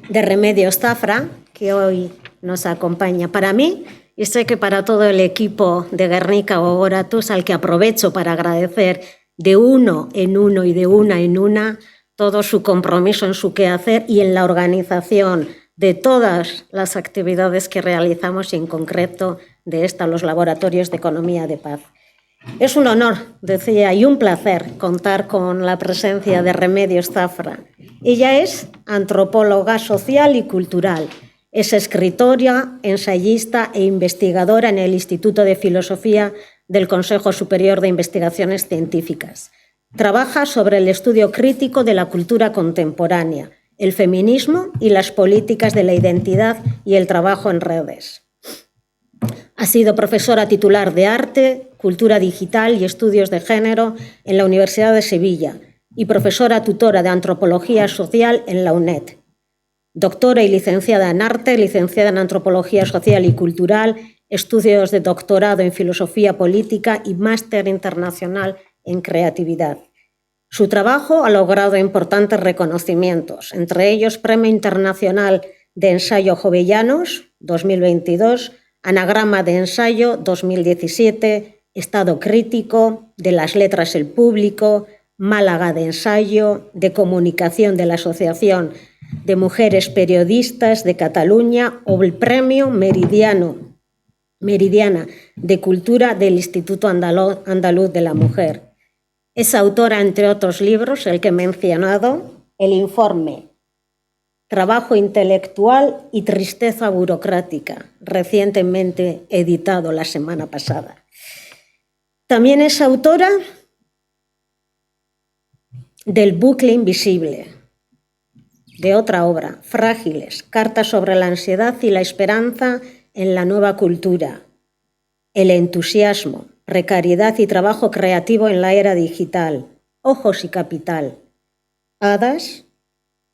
de Remedios Zafra, que hoy nos acompaña. Para mí, y sé que para todo el equipo de Guernica Gogoratuz, al que aprovecho para agradecer de uno en uno y de una en una todo su compromiso en su quehacer y en la organización de todas las actividades que realizamos y en concreto de los laboratorios de economía de paz. Es un honor, decía, y un placer contar con la presencia de Remedios Zafra. Ella es antropóloga social y cultural. Es escritora, ensayista e investigadora en el Instituto de Filosofía del Consejo Superior de Investigaciones Científicas. Trabaja sobre el estudio crítico de la cultura contemporánea, el feminismo y las políticas de la identidad y el trabajo en redes. Ha sido profesora titular de Arte, Cultura Digital y Estudios de Género en la Universidad de Sevilla y profesora tutora de Antropología Social en la UNED. Doctora y licenciada en Arte, licenciada en Antropología Social y Cultural, estudios de doctorado en Filosofía Política y máster internacional en Creatividad. Su trabajo ha logrado importantes reconocimientos, entre ellos Premio Internacional de Ensayo Jovellanos 2022, Anagrama de Ensayo 2017, Estado Crítico, de las Letras El Público, Málaga de Ensayo, de Comunicación de la Asociación de Mujeres Periodistas de Cataluña o el Premio Meridiana de Cultura del Instituto Andaluz de la Mujer. Es autora, entre otros libros, el que he mencionado, el informe Trabajo intelectual y tristeza burocrática, recientemente editado la semana pasada. También es autora del Bucle Invisible, de otra obra, Frágiles, Cartas sobre la ansiedad y la esperanza en la nueva cultura, El entusiasmo, precariedad y trabajo creativo en la era digital, Ojos y capital, Hadas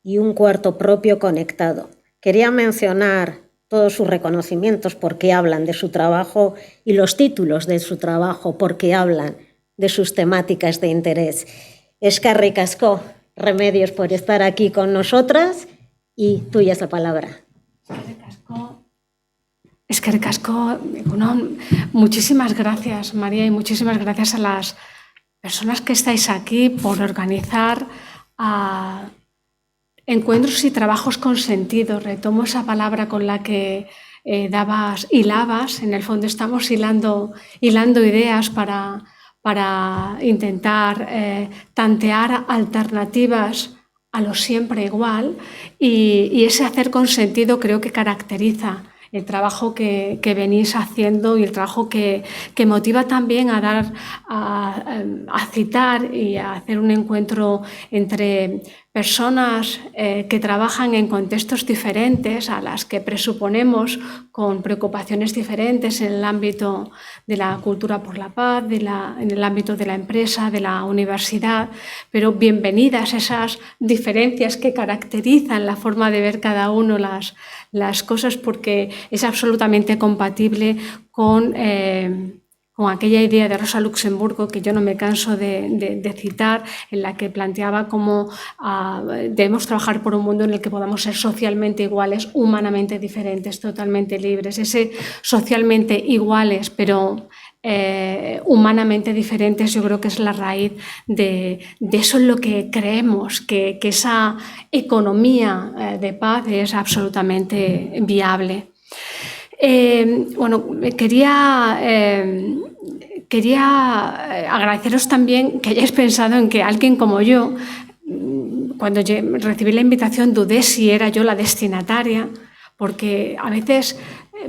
y un cuarto propio conectado. Quería mencionar todos sus reconocimientos porque hablan de su trabajo y los títulos de su trabajo porque hablan de sus temáticas de interés. Eskerrik asko, Remedios, por estar aquí con nosotras y tuya es la palabra. Eskerrik asko. Bueno, muchísimas gracias, María, y muchísimas gracias a las personas que estáis aquí por organizar encuentros y trabajos con sentido. Retomo esa palabra con la que hilabas. En el fondo estamos hilando ideas para intentar tantear alternativas a lo siempre igual y ese hacer con sentido creo que caracteriza el trabajo que venís haciendo y el trabajo que motiva también a citar y a hacer un encuentro entre personas que trabajan en contextos diferentes, a las que presuponemos con preocupaciones diferentes en el ámbito de la cultura por la paz, en el ámbito de la empresa, de la universidad, pero bienvenidas esas diferencias que caracterizan la forma de ver cada uno las cosas, porque es absolutamente compatible con aquella idea de Rosa Luxemburgo que yo no me canso de citar, en la que planteaba cómo debemos trabajar por un mundo en el que podamos ser socialmente iguales, humanamente diferentes, totalmente libres. Ese socialmente iguales, pero humanamente diferentes, yo creo que es la raíz de eso en lo que creemos, que esa economía de paz es absolutamente viable. Bueno, quería agradeceros también que hayáis pensado en que alguien como yo, cuando recibí la invitación, dudé si era yo la destinataria, porque a veces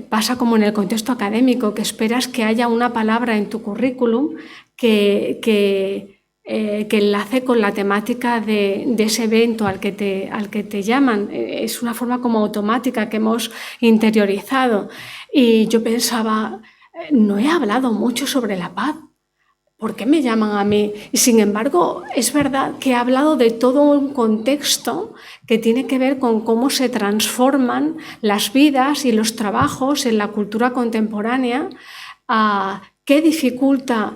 pasa como en el contexto académico, que esperas que haya una palabra en tu currículum que enlace con la temática de ese evento al que te llaman. Es una forma como automática que hemos interiorizado. Y yo pensaba, no he hablado mucho sobre la paz. ¿Por qué me llaman a mí? Y sin embargo, es verdad que he hablado de todo un contexto que tiene que ver con cómo se transforman las vidas y los trabajos en la cultura contemporánea, qué dificulta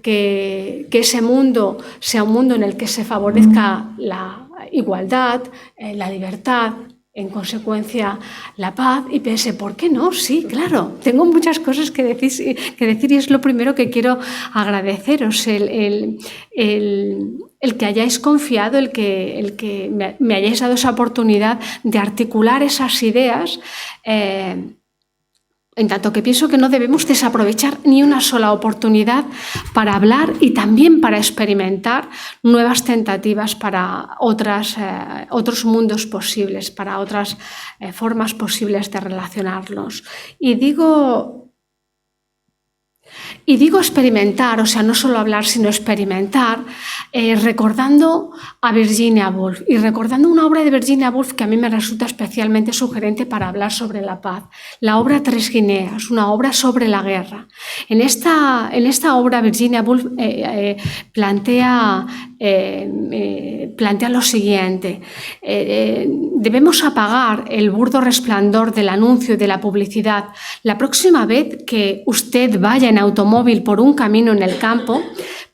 que ese mundo sea un mundo en el que se favorezca la igualdad, la libertad, en consecuencia la paz, y pensé, ¿por qué no? Sí, claro, tengo muchas cosas que decir y es lo primero que quiero agradeceros, el que hayáis confiado, el que me hayáis dado esa oportunidad de articular esas ideas, en tanto que pienso que no debemos desaprovechar ni una sola oportunidad para hablar y también para experimentar nuevas tentativas para otros mundos posibles, para otras formas posibles de relacionarnos. Y digo experimentar, o sea, no solo hablar, sino experimentar, recordando a Virginia Woolf y recordando una obra de Virginia Woolf que a mí me resulta especialmente sugerente para hablar sobre la paz, la obra Tres Guineas, una obra sobre la guerra. En esta obra Virginia Woolf plantea lo siguiente: debemos apagar el burdo resplandor del anuncio y de la publicidad. La próxima vez que usted vaya en automóvil por un camino en el campo,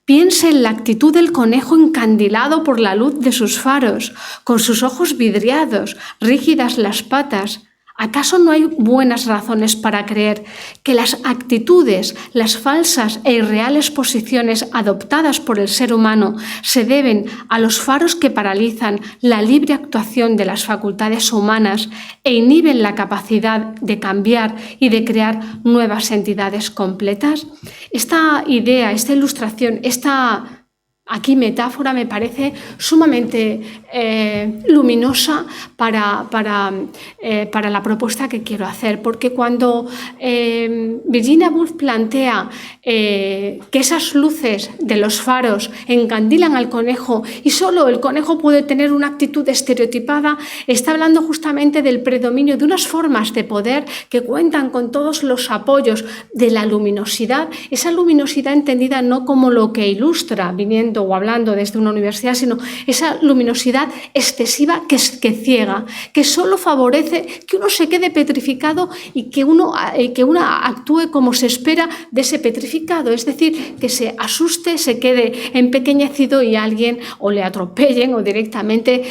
piense en la actitud del conejo encandilado por la luz de sus faros, con sus ojos vidriados, rígidas las patas. ¿Acaso no hay buenas razones para creer que las actitudes, las falsas e irreales posiciones adoptadas por el ser humano se deben a los faros que paralizan la libre actuación de las facultades humanas e inhiben la capacidad de cambiar y de crear nuevas entidades completas? Esta idea, esta ilustración, esta metáfora me parece sumamente luminosa para la propuesta que quiero hacer, porque cuando Virginia Woolf plantea que esas luces de los faros encandilan al conejo y solo el conejo puede tener una actitud estereotipada, está hablando justamente del predominio de unas formas de poder que cuentan con todos los apoyos de la luminosidad, esa luminosidad entendida no como lo que ilustra, viniendo o hablando desde una universidad, sino esa luminosidad excesiva que ciega, que solo favorece que uno se quede petrificado y que uno actúe como se espera de ese petrificado, es decir, que se asuste, se quede empequeñecido y alguien o le atropellen o directamente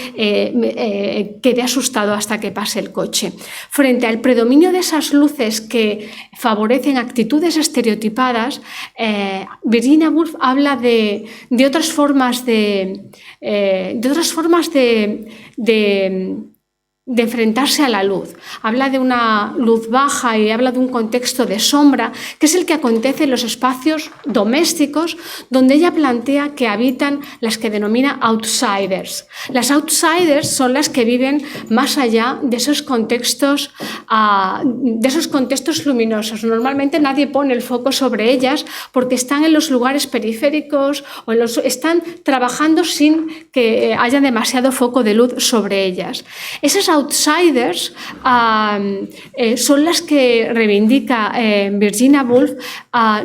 quede asustado hasta que pase el coche. Frente al predominio de esas luces que favorecen actitudes estereotipadas, Virginia Woolf habla de otras formas de enfrentarse a la luz. Habla de una luz baja y habla de un contexto de sombra, que es el que acontece en los espacios domésticos, donde ella plantea que habitan las que denomina outsiders. Las outsiders son las que viven más allá de esos contextos luminosos. Normalmente nadie pone el foco sobre ellas porque están en los lugares periféricos o están trabajando sin que haya demasiado foco de luz sobre ellas. Esas outsiders son las que reivindica Virginia Woolf.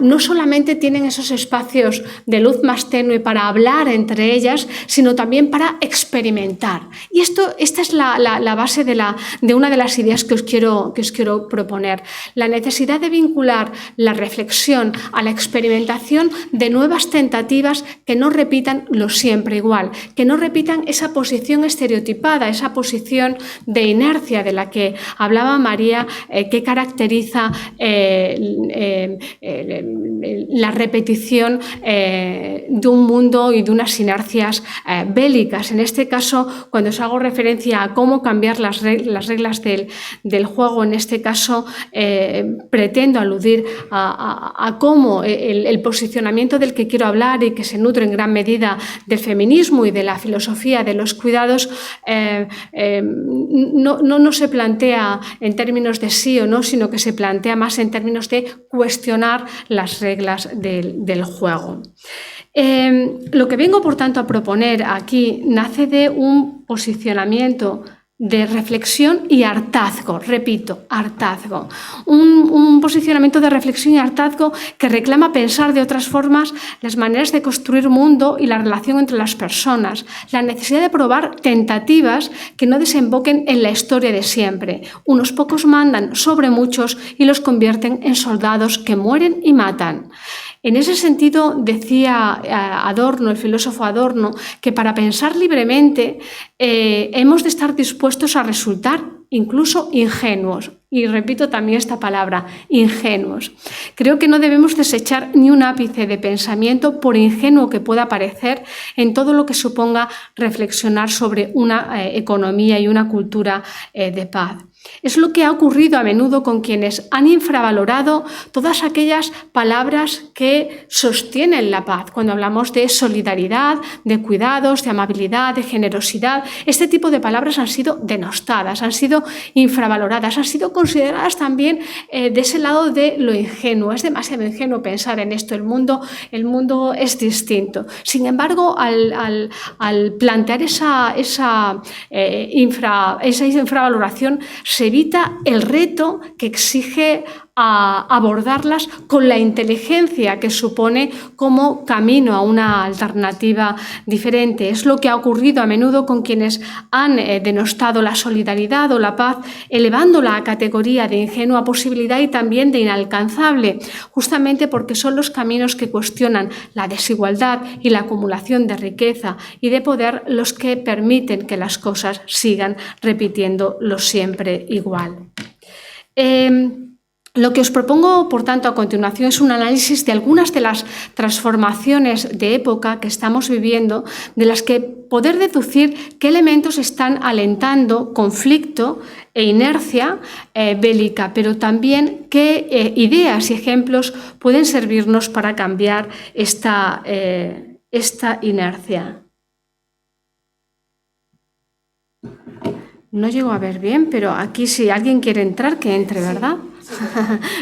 No solamente tienen esos espacios de luz más tenue para hablar entre ellas, sino también para experimentar. Y esta es la base de una de las ideas que os quiero proponer. La necesidad de vincular la reflexión a la experimentación de nuevas tentativas que no repitan lo siempre igual, que no repitan esa posición estereotipada, esa posición de inercia de la que hablaba María, que caracteriza la repetición de un mundo y de unas inercias bélicas. En este caso, cuando os hago referencia a cómo cambiar las reglas del juego, en este caso pretendo aludir a cómo el posicionamiento del que quiero hablar y que se nutre en gran medida del feminismo y de la filosofía de los cuidados no se plantea en términos de sí o no, sino que se plantea más en términos de cuestionar las reglas del juego. Lo que vengo, por tanto, a proponer aquí nace de un posicionamiento de reflexión y hartazgo, repito, hartazgo. Un posicionamiento de reflexión y hartazgo que reclama pensar de otras formas las maneras de construir mundo y la relación entre las personas, la necesidad de probar tentativas que no desemboquen en la historia de siempre. Unos pocos mandan sobre muchos y los convierten en soldados que mueren y matan. En ese sentido, decía Adorno, el filósofo Adorno, que para pensar libremente hemos de estar dispuestos a resultar incluso ingenuos. Y repito también esta palabra, ingenuos. Creo que no debemos desechar ni un ápice de pensamiento, por ingenuo que pueda parecer, en todo lo que suponga reflexionar sobre una economía y una cultura de paz. Es lo que ha ocurrido a menudo con quienes han infravalorado todas aquellas palabras que sostienen la paz. Cuando hablamos de solidaridad, de cuidados, de amabilidad, de generosidad, este tipo de palabras han sido denostadas, han sido infravaloradas, han sido consideradas también de ese lado de lo ingenuo. Es demasiado ingenuo pensar en esto, el mundo es distinto. Sin embargo, al plantear esa infravaloración, se evita el reto que exige a abordarlas con la inteligencia que supone como camino a una alternativa diferente. Es lo que ha ocurrido a menudo con quienes han denostado la solidaridad o la paz, elevándola a categoría de ingenua posibilidad y también de inalcanzable, justamente porque son los caminos que cuestionan la desigualdad y la acumulación de riqueza y de poder los que permiten que las cosas sigan repitiéndolo siempre igual. Lo que os propongo, por tanto, a continuación es un análisis de algunas de las transformaciones de época que estamos viviendo, de las que poder deducir qué elementos están alentando conflicto e inercia bélica, pero también qué ideas y ejemplos pueden servirnos para cambiar esta inercia. No llego a ver bien, pero aquí si alguien quiere entrar, que entre, ¿verdad?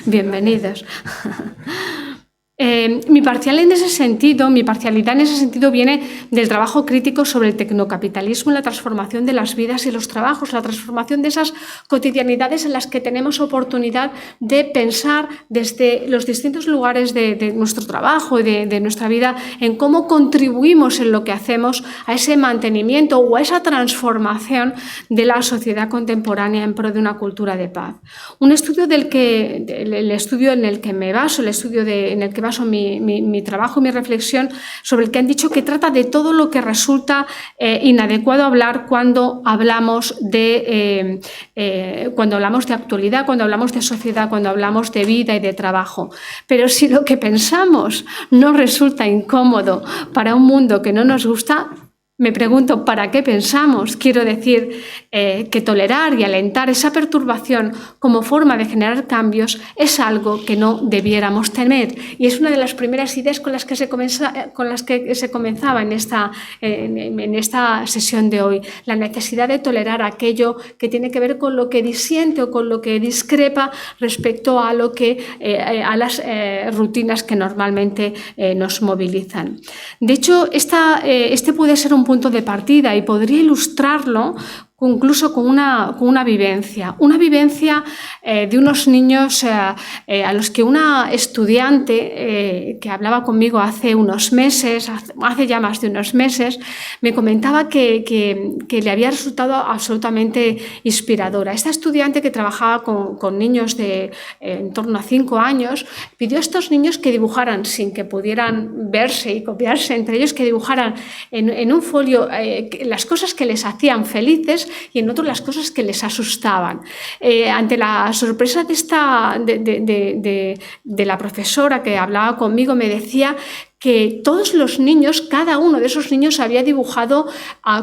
Bienvenidos. Mi parcialidad en ese sentido viene del trabajo crítico sobre el tecnocapitalismo y la transformación de las vidas y los trabajos, la transformación de esas cotidianidades en las que tenemos oportunidad de pensar desde los distintos lugares de nuestro trabajo y de nuestra vida en cómo contribuimos en lo que hacemos a ese mantenimiento o a esa transformación de la sociedad contemporánea en pro de una cultura de paz. Un estudio el estudio en el que me baso, en el que baso mi trabajo y mi reflexión, sobre el que han dicho que trata de todo lo que resulta inadecuado hablar cuando hablamos de actualidad, cuando hablamos de sociedad, cuando hablamos de vida y de trabajo. Pero si lo que pensamos no resulta incómodo para un mundo que no nos gusta, me pregunto, ¿para qué pensamos? Quiero decir que tolerar y alentar esa perturbación como forma de generar cambios es algo que no debiéramos temer. Y es una de las primeras ideas con las que se comenzaba en esta sesión de hoy. La necesidad de tolerar aquello que tiene que ver con lo que disiente o con lo que discrepa respecto a las rutinas que normalmente nos movilizan. De hecho, este puede ser un punto de partida y podría ilustrarlo incluso con una vivencia de unos niños a los que una estudiante que hablaba conmigo hace ya más de unos meses, me comentaba que le había resultado absolutamente inspiradora. Esta estudiante, que trabajaba con niños de en torno a 5 años, pidió a estos niños que dibujaran, sin que pudieran verse y copiarse entre ellos, que dibujaran en un folio las cosas que les hacían felices y en otros las cosas que les asustaban. Ante la sorpresa de la profesora que hablaba conmigo, me decía que todos los niños, cada uno de esos niños había dibujado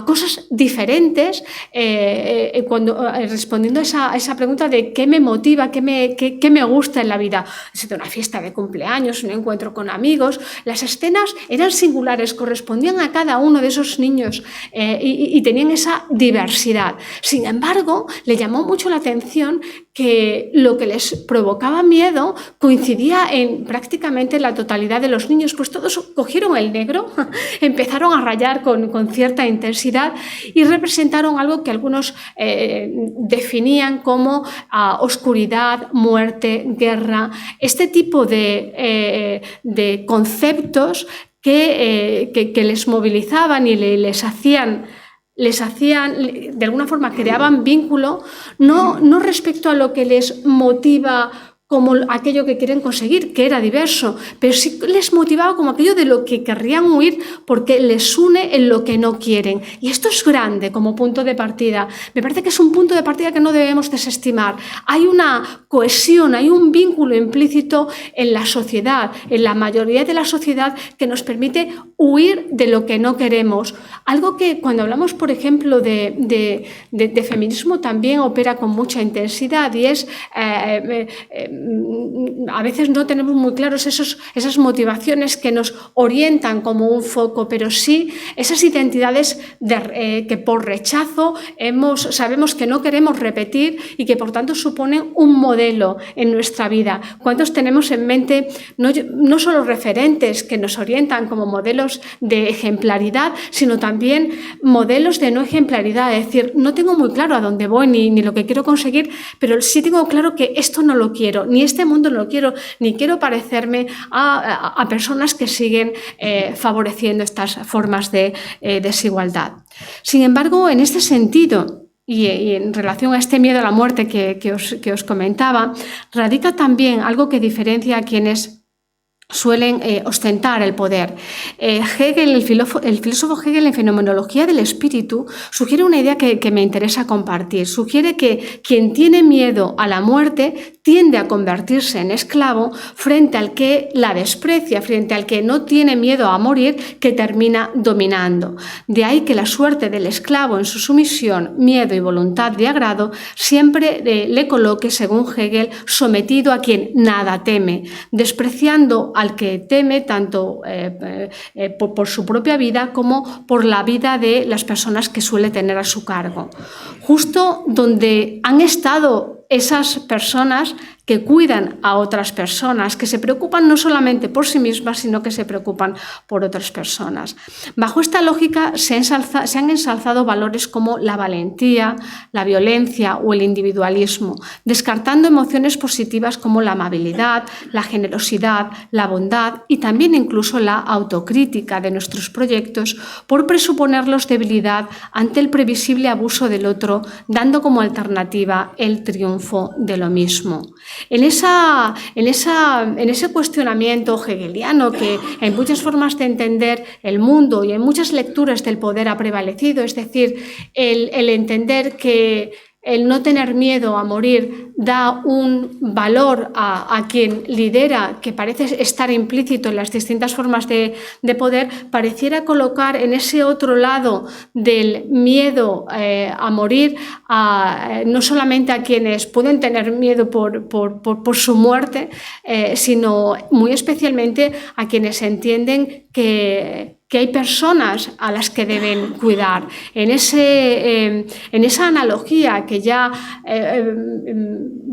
cosas diferentes respondiendo a esa pregunta de qué me motiva, qué me gusta en la vida. Desde una fiesta de cumpleaños, un encuentro con amigos, las escenas eran singulares, correspondían a cada uno de esos niños y tenían esa diversidad. Sin embargo, le llamó mucho la atención que lo que les provocaba miedo coincidía en prácticamente la totalidad de los niños, pues todos cogieron el negro, empezaron a rayar con cierta intensidad y representaron algo que algunos definían como oscuridad, muerte, guerra, este tipo de conceptos que les movilizaban y les hacían, de alguna forma creaban vínculo, no respecto a lo que les motiva como aquello que quieren conseguir, que era diverso, pero sí les motivaba como aquello de lo que querrían huir porque les une en lo que no quieren. Y esto es grande como punto de partida. Me parece que es un punto de partida que no debemos desestimar. Hay una cohesión, hay un vínculo implícito en la sociedad, en la mayoría de la sociedad, que nos permite huir de lo que no queremos. Algo que cuando hablamos, por ejemplo, de feminismo también opera con mucha intensidad y es... a veces no tenemos muy claros esas motivaciones que nos orientan como un foco, pero sí esas identidades que por rechazo sabemos que no queremos repetir y que por tanto suponen un modelo en nuestra vida. ¿Cuántos tenemos en mente no solo referentes que nos orientan como modelos de ejemplaridad, sino también modelos de no ejemplaridad? Es decir, no tengo muy claro a dónde voy ni lo que quiero conseguir, pero sí tengo claro que esto no lo quiero, ni este mundo no lo quiero, ni quiero parecerme a personas que siguen favoreciendo estas formas de desigualdad. Sin embargo, en este sentido, y en relación a este miedo a la muerte que os comentaba, radica también algo que diferencia a quienes suelen ostentar el poder. Hegel, el filósofo Hegel, en Fenomenología del Espíritu, sugiere una idea que me interesa compartir. Sugiere que quien tiene miedo a la muerte tiende a convertirse en esclavo frente al que la desprecia, frente al que no tiene miedo a morir, que termina dominando. De ahí que la suerte del esclavo en su sumisión, miedo y voluntad de agrado siempre le coloque, según Hegel, sometido a quien nada teme, despreciando al que teme tanto por su propia vida como por la vida de las personas que suele tener a su cargo. Justo donde han estado esas personas que cuidan a otras personas, que se preocupan no solamente por sí mismas, sino que se preocupan por otras personas. Bajo esta lógica se han ensalzado valores como la valentía, la violencia o el individualismo, descartando emociones positivas como la amabilidad, la generosidad, la bondad y también incluso la autocrítica de nuestros proyectos por presuponerlos debilidad ante el previsible abuso del otro, dando como alternativa el triunfo de lo mismo. En ese cuestionamiento hegeliano que en muchas formas de entender el mundo y en muchas lecturas del poder ha prevalecido, es decir, el entender que el no tener miedo a morir da un valor a quien lidera, que parece estar implícito en las distintas formas de poder, pareciera colocar en ese otro lado del miedo a morir no solamente a quienes pueden tener miedo por su muerte, sino muy especialmente a quienes entienden que hay personas a las que deben cuidar. En esa analogía que ya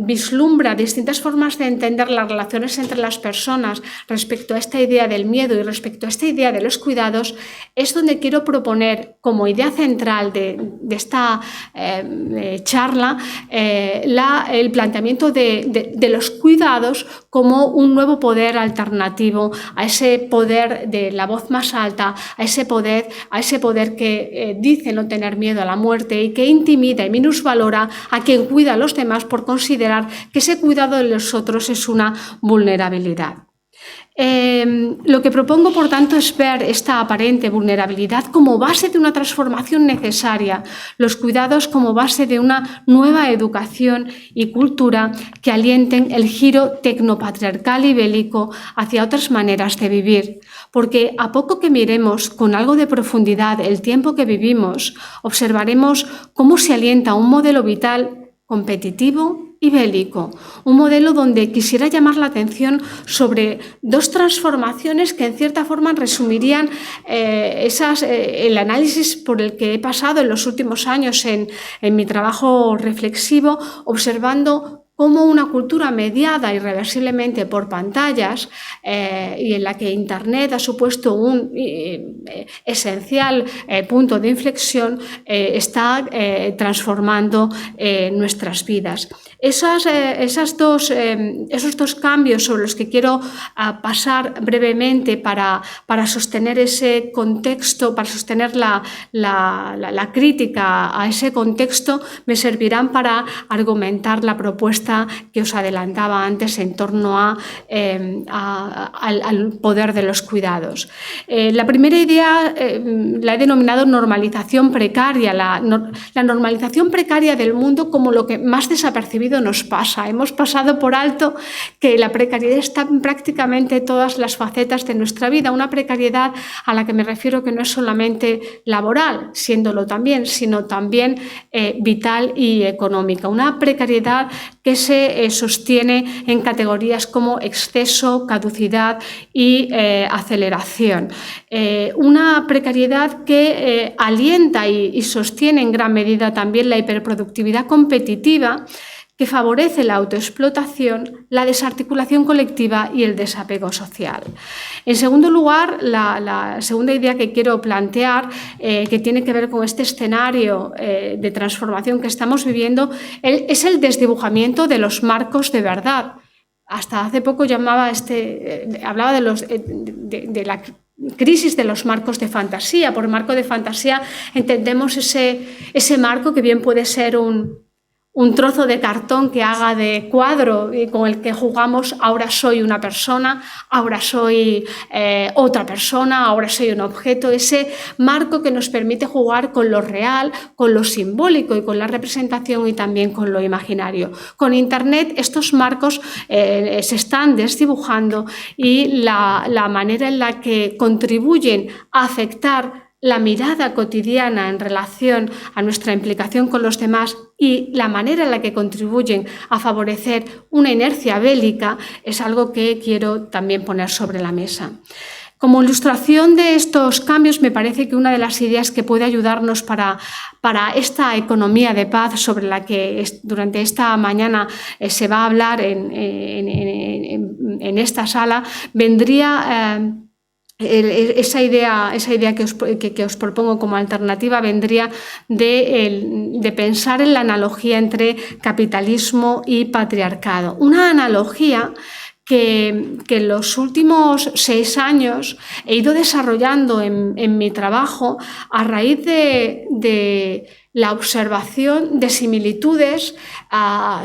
vislumbra distintas formas de entender las relaciones entre las personas respecto a esta idea del miedo y respecto a esta idea de los cuidados, es donde quiero proponer como idea central de esta charla el planteamiento de los cuidados como un nuevo poder alternativo a ese poder de la voz más alta, a ese poder que dice no tener miedo a la muerte y que intimida y minusvalora a quien cuida a los demás por considerar que ese cuidado de los otros es una vulnerabilidad. Lo que propongo, por tanto, es ver esta aparente vulnerabilidad como base de una transformación necesaria, los cuidados como base de una nueva educación y cultura que alienten el giro tecnopatriarcal y bélico hacia otras maneras de vivir. Porque a poco que miremos con algo de profundidad el tiempo que vivimos, observaremos cómo se alienta un modelo vital competitivo y bélico, un modelo donde quisiera llamar la atención sobre dos transformaciones que en cierta forma resumirían el análisis por el que he pasado en los últimos años en mi trabajo reflexivo, observando cómo una cultura mediada irreversiblemente por pantallas y en la que Internet ha supuesto un esencial punto de inflexión, está transformando nuestras vidas. Esos dos cambios sobre los que quiero pasar brevemente para sostener ese contexto, para sostener la crítica a ese contexto, me servirán para argumentar la propuesta esta que os adelantaba antes en torno al poder de los cuidados. La primera idea la he denominado normalización precaria, la normalización precaria del mundo como lo que más desapercibido nos pasa. Hemos pasado por alto que la precariedad está en prácticamente todas las facetas de nuestra vida, una precariedad a la que me refiero que no es solamente laboral, siéndolo también, sino también vital y económica. Una precariedad que se sostiene en categorías como exceso, caducidad y aceleración. Una precariedad que alienta y sostiene en gran medida también la hiperproductividad competitiva, que favorece la autoexplotación, la desarticulación colectiva y el desapego social. En segundo lugar, la segunda idea que quiero plantear, que tiene que ver con este escenario de transformación que estamos viviendo, es el desdibujamiento de los marcos de verdad. Hasta hace poco hablaba de la crisis de los marcos de fantasía. Por marco de fantasía entendemos ese marco que bien puede ser un trozo de cartón que haga de cuadro y con el que jugamos: ahora soy una persona, ahora soy otra persona, ahora soy un objeto. Ese marco que nos permite jugar con lo real, con lo simbólico y con la representación y también con lo imaginario. Con Internet estos marcos se están desdibujando y la manera en la que contribuyen a afectar la mirada cotidiana en relación a nuestra implicación con los demás y la manera en la que contribuyen a favorecer una inercia bélica es algo que quiero también poner sobre la mesa. Como ilustración de estos cambios, me parece que una de las ideas que puede ayudarnos para esta economía de paz sobre la que durante esta mañana se va a hablar en esta sala, vendría... Esa idea que os propongo como alternativa vendría de pensar en la analogía entre capitalismo y patriarcado. Una analogía que en los últimos 6 años he ido desarrollando en mi trabajo a raíz de la observación de similitudes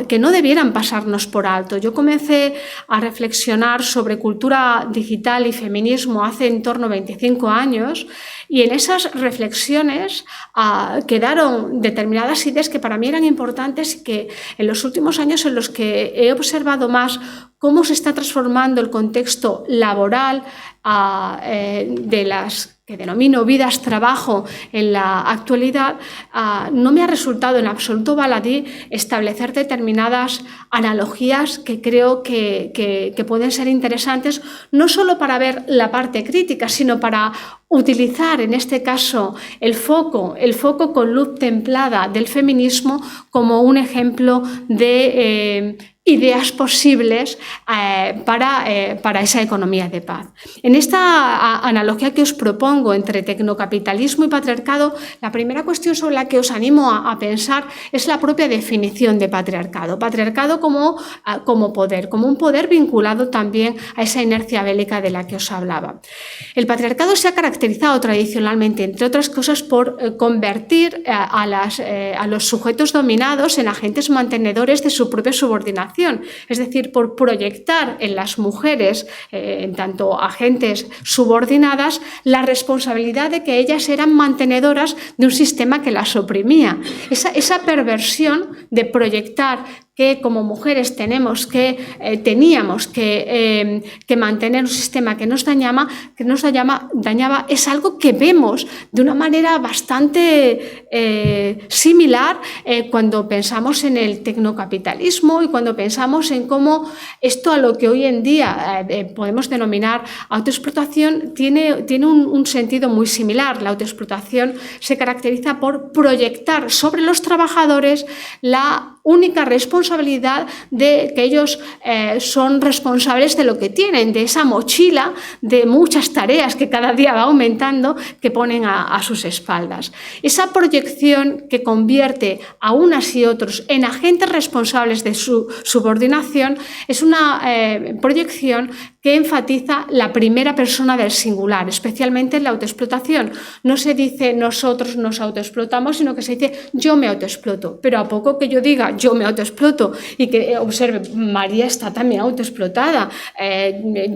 que no debieran pasarnos por alto. Yo comencé a reflexionar sobre cultura digital y feminismo hace en torno a 25 años y en esas reflexiones quedaron determinadas ideas que para mí eran importantes y que en los últimos años en los que he observado más cómo se está transformando el contexto laboral de las que denomino vidas-trabajo en la actualidad, no me ha resultado en absoluto baladí establecer determinadas analogías que creo que pueden ser interesantes, no solo para ver la parte crítica, sino para utilizar en este caso el foco con luz templada del feminismo como un ejemplo de ideas posibles para esa economía de paz. En esta analogía que os propongo entre tecnocapitalismo y patriarcado, la primera cuestión sobre la que os animo a pensar es la propia definición de patriarcado. Patriarcado como poder, como un poder vinculado también a esa inercia bélica de la que os hablaba. El patriarcado se ha caracterizado tradicionalmente, entre otras cosas, por convertir a los sujetos dominados en agentes mantenedores de su propia subordinación. Es decir, por proyectar en las mujeres, en tanto agentes subordinadas, la responsabilidad de que ellas eran mantenedoras de un sistema que las oprimía. Esa perversión de proyectar que como mujeres teníamos que mantener un sistema que nos dañaba, es algo que vemos de una manera bastante similar cuando pensamos en el tecnocapitalismo y cuando pensamos en cómo esto a lo que hoy en día podemos denominar autoexplotación tiene un sentido muy similar. La autoexplotación se caracteriza por proyectar sobre los trabajadores la única responsabilidad de que ellos son responsables de lo que tienen, de esa mochila de muchas tareas que cada día va aumentando que ponen a sus espaldas. Esa proyección que convierte a unas y otros en agentes responsables de su subordinación es una proyección que enfatiza la primera persona del singular, especialmente en la autoexplotación. No se dice nosotros nos autoexplotamos, sino que se dice yo me autoexploto. Pero a poco que yo diga yo me autoexploto y que observe, María está también autoexplotada,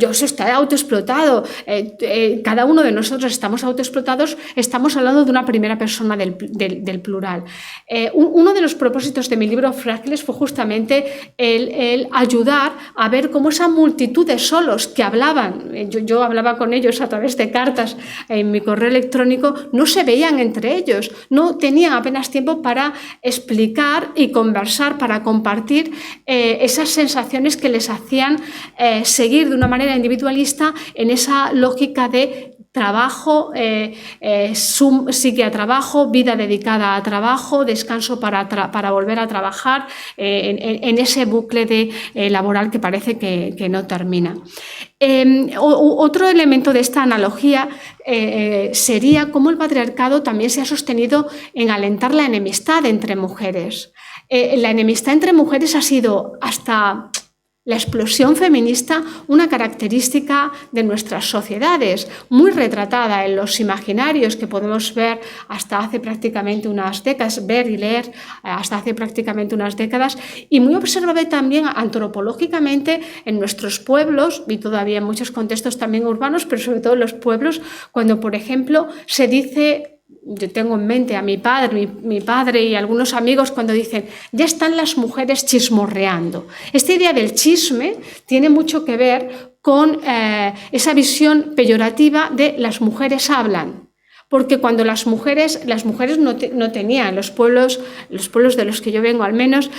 José está autoexplotado, cada uno de nosotros estamos autoexplotados, estamos hablando de una primera persona del plural. Uno de los propósitos de mi libro Frágiles fue justamente el ayudar a ver cómo esa multitud de solos que hablaban, yo hablaba con ellos a través de cartas en mi correo electrónico, no se veían entre ellos, no tenían apenas tiempo para explicar y conversar, para compartir esas sensaciones que les hacían seguir de una manera individualista en esa lógica de trabajo, psique a trabajo, vida dedicada a trabajo, descanso para volver a trabajar, en ese bucle laboral que parece que no termina. Otro elemento de esta analogía sería cómo el patriarcado también se ha sostenido en alentar la enemistad entre mujeres. La enemistad entre mujeres ha sido hasta la explosión feminista una característica de nuestras sociedades, muy retratada en los imaginarios que podemos ver hasta hace prácticamente unas décadas, ver y leer hasta hace prácticamente unas décadas, y muy observable también antropológicamente en nuestros pueblos y todavía en muchos contextos también urbanos, pero sobre todo en los pueblos, cuando, por ejemplo, se dice... Yo tengo en mente a mi padre y algunos amigos cuando dicen ya están las mujeres chismorreando. Esta idea del chisme tiene mucho que ver con esa visión peyorativa de las mujeres hablan. Porque cuando las mujeres no tenían, los pueblos de los que yo vengo al menos,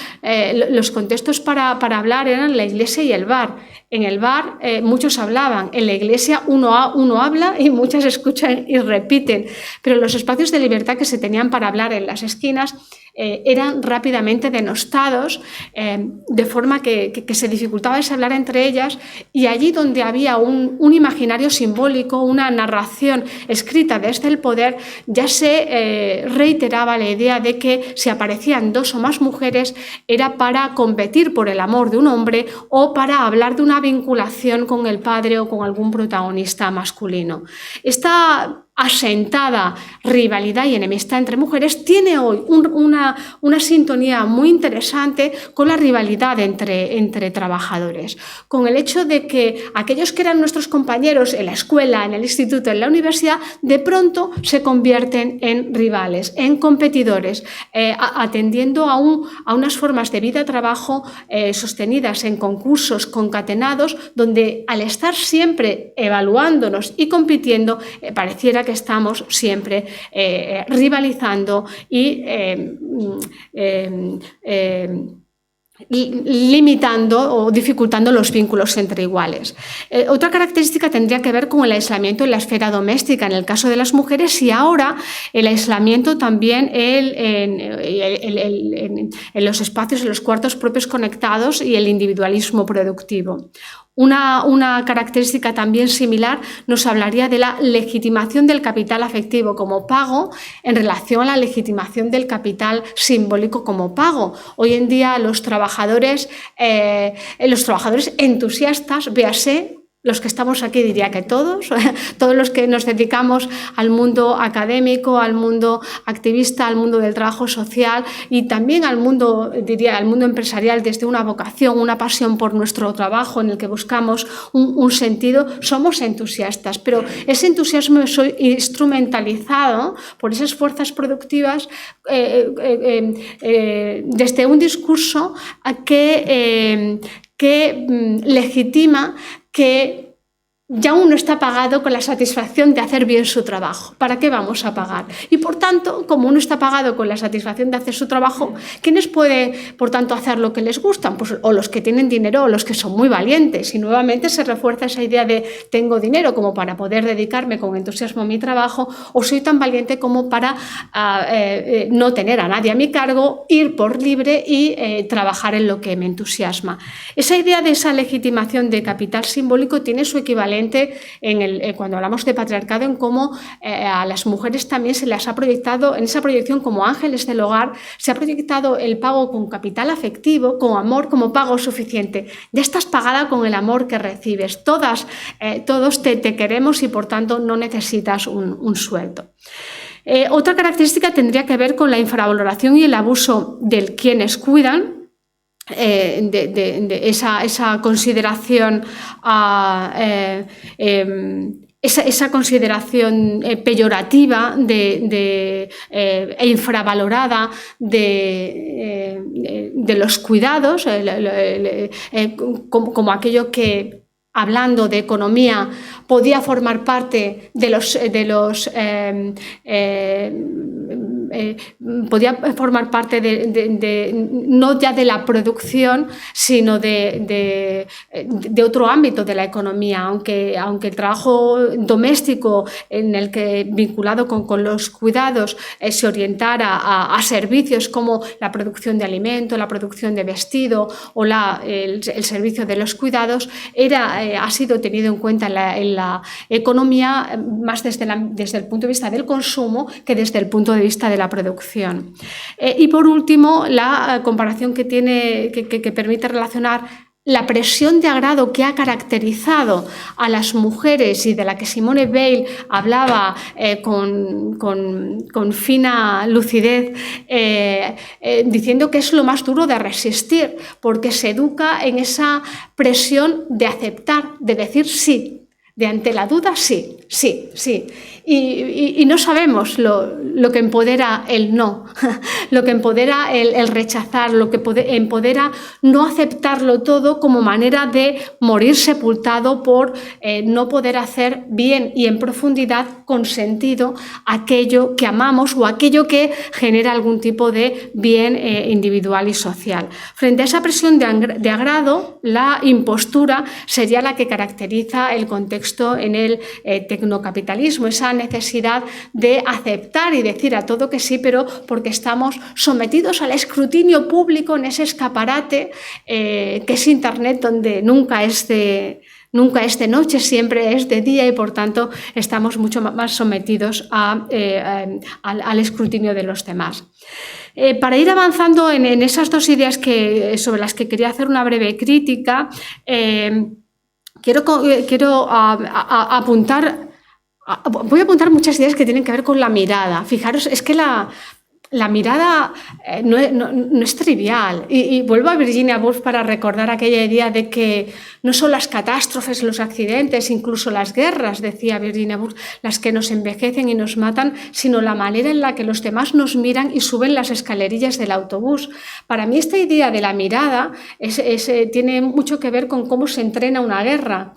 los contextos para hablar eran la iglesia y el bar. En el bar muchos hablaban, en la iglesia uno habla y muchas escuchan y repiten, pero los espacios de libertad que se tenían para hablar en las esquinas eran rápidamente denostados, de forma que se dificultaba ese hablar entre ellas, y allí donde había un imaginario simbólico, una narración escrita desde el poder, ya se reiteraba la idea de que si aparecían dos o más mujeres era para competir por el amor de un hombre o para hablar de una vinculación con el padre o con algún protagonista masculino. Esta asentada rivalidad y enemistad entre mujeres tiene hoy una sintonía muy interesante con la rivalidad entre trabajadores, con el hecho de que aquellos que eran nuestros compañeros en la escuela, en el instituto, en la universidad, de pronto se convierten en rivales, en competidores, atendiendo a unas formas de vida-trabajo sostenidas en concursos concatenados, donde al estar siempre evaluándonos y compitiendo, pareciera que estamos siempre rivalizando y limitando o dificultando los vínculos entre iguales. Otra característica tendría que ver con el aislamiento en la esfera doméstica, en el caso de las mujeres, y ahora el aislamiento también en los espacios, en los cuartos propios conectados y el individualismo productivo. Una característica también similar nos hablaría de la legitimación del capital afectivo como pago en relación a la legitimación del capital simbólico como pago. Hoy en día los trabajadores entusiastas, véase, los que estamos aquí diría que todos los que nos dedicamos al mundo académico, al mundo activista, al mundo del trabajo social y también al mundo empresarial desde una vocación, una pasión por nuestro trabajo en el que buscamos un sentido, somos entusiastas, pero ese entusiasmo es instrumentalizado por esas fuerzas productivas desde un discurso que legitima que ya uno está pagado con la satisfacción de hacer bien su trabajo. ¿Para qué vamos a pagar? Y por tanto, como uno está pagado con la satisfacción de hacer su trabajo, ¿quiénes pueden, por tanto, hacer lo que les gustan? Pues o los que tienen dinero o los que son muy valientes. Y nuevamente se refuerza esa idea de tengo dinero como para poder dedicarme con entusiasmo a mi trabajo, o soy tan valiente como para no tener a nadie a mi cargo, ir por libre y trabajar en lo que me entusiasma. Esa idea de esa legitimación de capital simbólico tiene su equivalente claramente cuando hablamos de patriarcado, en cómo a las mujeres también se les ha proyectado, en esa proyección como ángeles del hogar, se ha proyectado el pago con capital afectivo, con amor, como pago suficiente. Ya estás pagada con el amor que recibes. Todos te queremos y, por tanto, no necesitas un sueldo. Otra característica tendría que ver con la infravaloración y el abuso del quienes cuidan, de esa consideración esa consideración peyorativa e infravalorada de los cuidados, como aquello que, hablando de economía, podía formar parte podía formar parte no ya de la producción, sino de otro ámbito de la economía, aunque el trabajo doméstico vinculado con los cuidados se orientara a servicios como la producción de alimento, la producción de vestido o el servicio de los cuidados, ha sido tenido en cuenta en la economía más desde el punto de vista del consumo que desde el punto de vista de la producción. Y por último, la comparación que permite relacionar la presión de agrado que ha caracterizado a las mujeres y de la que Simone Weil hablaba con fina lucidez, diciendo que es lo más duro de resistir, porque se educa en esa presión de aceptar, de decir sí. De ante la duda, sí, sí, sí. Y no sabemos lo que empodera el no, lo que empodera el rechazar, lo que empodera no aceptarlo todo como manera de morir sepultado por no poder hacer bien y en profundidad con sentido aquello que amamos o aquello que genera algún tipo de bien individual y social. Frente a esa presión de agrado, la impostura sería la que caracteriza el contexto en el tecnocapitalismo, esa necesidad de aceptar y decir a todo que sí, pero porque estamos sometidos al escrutinio público en ese escaparate que es Internet, donde nunca es de noche, siempre es de día y por tanto estamos mucho más sometidos al escrutinio de los demás. Para ir avanzando en esas dos ideas sobre las que quería hacer una breve crítica, quiero apuntar. Voy a apuntar muchas ideas que tienen que ver con la mirada. Fijaros, es que la mirada no es trivial. Y vuelvo a Virginia Woolf para recordar aquella idea de que no son las catástrofes, los accidentes, incluso las guerras, decía Virginia Woolf, las que nos envejecen y nos matan, sino la manera en la que los demás nos miran y suben las escalerillas del autobús. Para mí esta idea de la mirada tiene mucho que ver con cómo se entrena una guerra,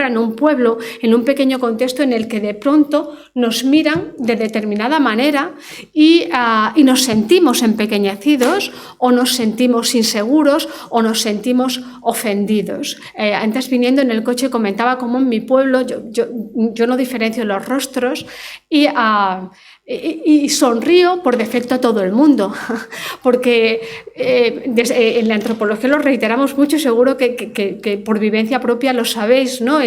en un pueblo, en un pequeño contexto en el que de pronto nos miran de determinada manera y nos sentimos empequeñecidos o nos sentimos inseguros o nos sentimos ofendidos. Antes, viniendo en el coche, comentaba cómo en mi pueblo yo no diferencio los rostros y sonrío por defecto a todo el mundo, porque en la antropología lo reiteramos mucho, seguro que por vivencia propia lo sabéis, ¿no?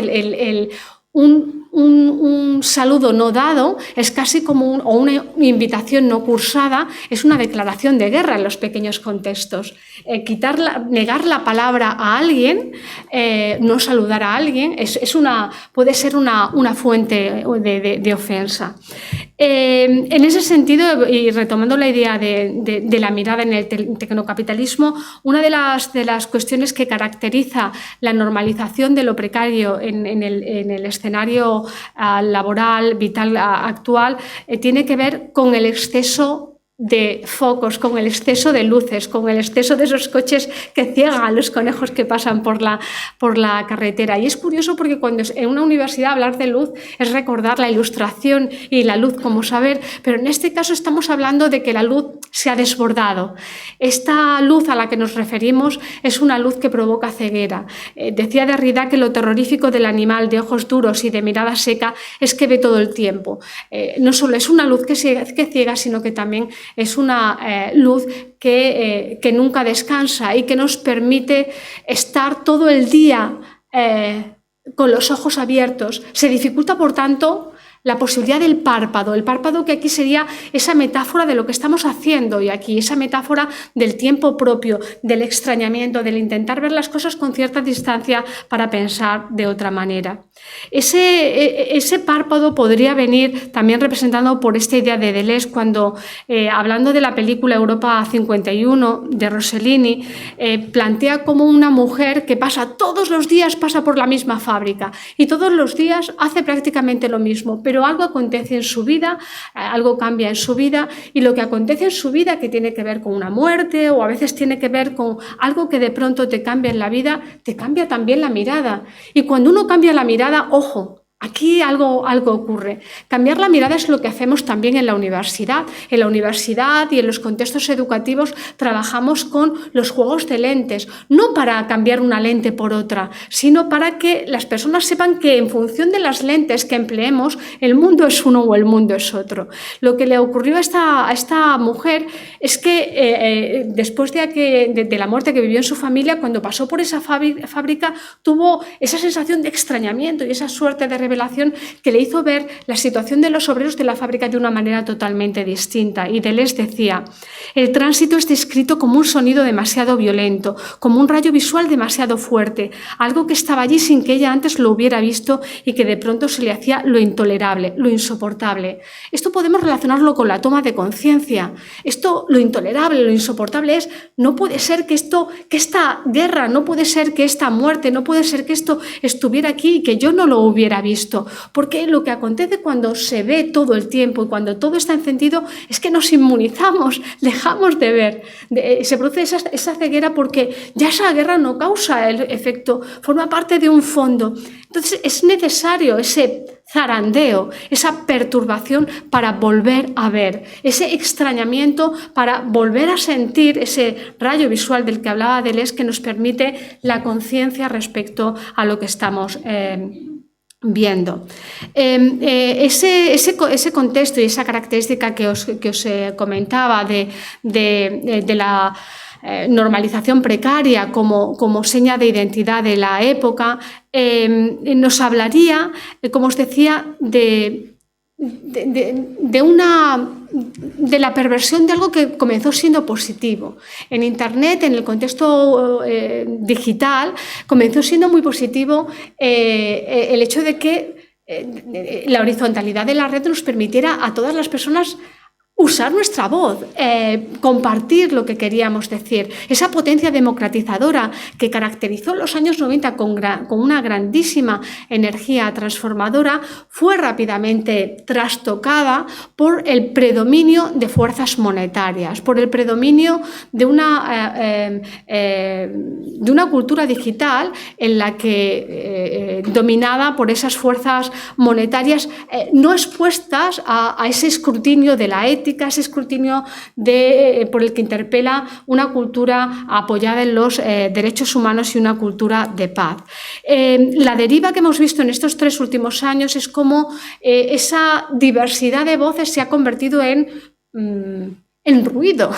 Un saludo no dado es casi como una invitación no cursada, es una declaración de guerra en los pequeños contextos. Negar la palabra a alguien, no saludar a alguien, puede ser una fuente de ofensa. En ese sentido, y retomando la idea de la mirada en el tecnocapitalismo, una de las cuestiones que caracteriza la normalización de lo precario en el escenario laboral, vital actual, tiene que ver con el exceso de focos, con el exceso de luces, con el exceso de esos coches que ciegan a los conejos que pasan por la carretera. Y es curioso porque cuando en una universidad hablar de luz es recordar la ilustración y la luz como saber, pero en este caso estamos hablando de que la luz se ha desbordado. Esta luz a la que nos referimos es una luz que provoca ceguera. Decía Derrida que lo terrorífico del animal de ojos duros y de mirada seca es que ve todo el tiempo. No solo es una luz que ciega, sino que también es una luz que nunca descansa y que nos permite estar todo el día con los ojos abiertos. Se dificulta, por tanto, la posibilidad del párpado. El párpado, que aquí sería esa metáfora de lo que estamos haciendo y aquí, esa metáfora del tiempo propio, del extrañamiento, del intentar ver las cosas con cierta distancia para pensar de otra manera. Ese párpado podría venir también representado por esta idea de Deleuze cuando, hablando de la película Europa 51 de Rossellini, plantea como una mujer que todos los días pasa por la misma fábrica y todos los días hace prácticamente lo mismo, pero algo acontece en su vida, algo cambia en su vida, y lo que acontece en su vida, que tiene que ver con una muerte o a veces tiene que ver con algo que de pronto te cambia en la vida, te cambia también la mirada. Y cuando uno cambia la mirada, ojo, aquí algo ocurre. Cambiar la mirada es lo que hacemos también en la universidad. En la universidad y en los contextos educativos trabajamos con los juegos de lentes, no para cambiar una lente por otra, sino para que las personas sepan que en función de las lentes que empleemos, el mundo es uno o el mundo es otro. Lo que le ocurrió a esta mujer es que después de la muerte que vivió en su familia, cuando pasó por esa fábrica, tuvo esa sensación de extrañamiento y esa suerte de revelación que le hizo ver la situación de los obreros de la fábrica de una manera totalmente distinta. Y Deleuze decía: el tránsito es descrito como un sonido demasiado violento, como un rayo visual demasiado fuerte, algo que estaba allí sin que ella antes lo hubiera visto y que de pronto se le hacía lo intolerable, lo insoportable. Esto podemos relacionarlo con la toma de conciencia. Esto, lo intolerable, lo insoportable es: no puede ser que esta guerra, no puede ser que esta muerte, no puede ser que esto estuviera aquí y que yo no lo hubiera visto. Porque lo que acontece cuando se ve todo el tiempo y cuando todo está encendido es que nos inmunizamos, dejamos de ver. Se produce esa ceguera porque ya esa guerra no causa el efecto, forma parte de un fondo. Entonces es necesario ese zarandeo, esa perturbación para volver a ver, ese extrañamiento para volver a sentir ese rayo visual del que hablaba Deleuze, que nos permite la conciencia respecto a lo que estamos viendo. Ese contexto y esa característica que os comentaba de la normalización precaria como seña de identidad de la época, nos hablaría, como os decía, de la perversión de algo que comenzó siendo positivo. En Internet, en el contexto digital, comenzó siendo muy positivo el hecho de que la horizontalidad de la red nos permitiera a todas las personas usar nuestra voz, compartir lo que queríamos decir. Esa potencia democratizadora que caracterizó los años 90 con una grandísima energía transformadora fue rápidamente trastocada por el predominio de fuerzas monetarias, por el predominio de una cultura digital en la que dominada por esas fuerzas monetarias no expuestas a ese escrutinio de la ética, ese escrutinio por el que interpela una cultura apoyada en los derechos humanos y una cultura de paz. La deriva que hemos visto en estos 3 últimos años es cómo esa diversidad de voces se ha convertido en ruido,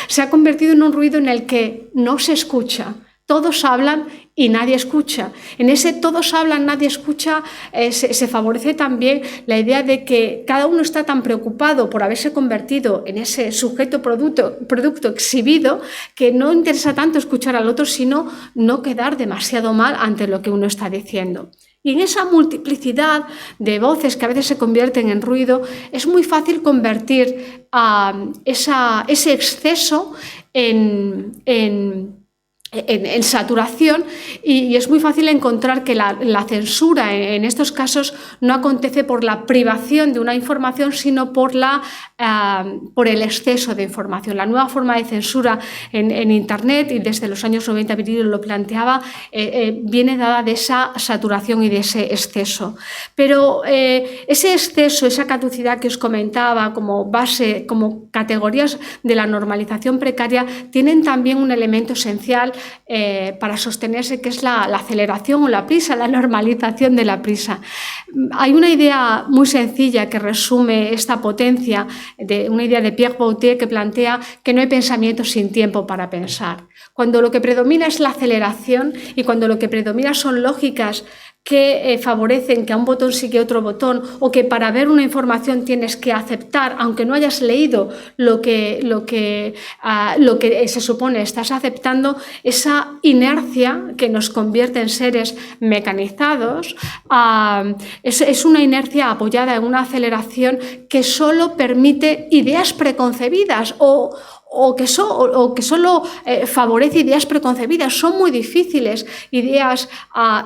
se ha convertido en un ruido en el que no se escucha. Todos hablan y nadie escucha. En ese todos hablan, nadie escucha, se favorece también la idea de que cada uno está tan preocupado por haberse convertido en ese sujeto producto exhibido que no interesa tanto escuchar al otro, sino no quedar demasiado mal ante lo que uno está diciendo. Y en esa multiplicidad de voces que a veces se convierten en ruido, es muy fácil convertir ese exceso en saturación, y es muy fácil encontrar que la censura en estos casos no acontece por la privación de una información, sino por el exceso de información. La nueva forma de censura en Internet, y desde los años 90 Virgilio lo planteaba, viene dada de esa saturación y de ese exceso. Pero ese exceso, esa caducidad que os comentaba como base, como categorías de la normalización precaria, tienen también un elemento esencial para sostenerse, que es la aceleración o la prisa, la normalización de la prisa. Hay una idea muy sencilla que resume esta potencia, una idea de Pierre Bourdieu, que plantea que no hay pensamiento sin tiempo para pensar. Cuando lo que predomina es la aceleración y cuando lo que predomina son lógicas que favorecen que a un botón sigue otro botón, o que para ver una información tienes que aceptar, aunque no hayas leído lo que se supone estás aceptando, esa inercia que nos convierte en seres mecanizados, es una inercia apoyada en una aceleración que solo permite ideas preconcebidas o que solo favorece ideas preconcebidas. Son muy difíciles ideas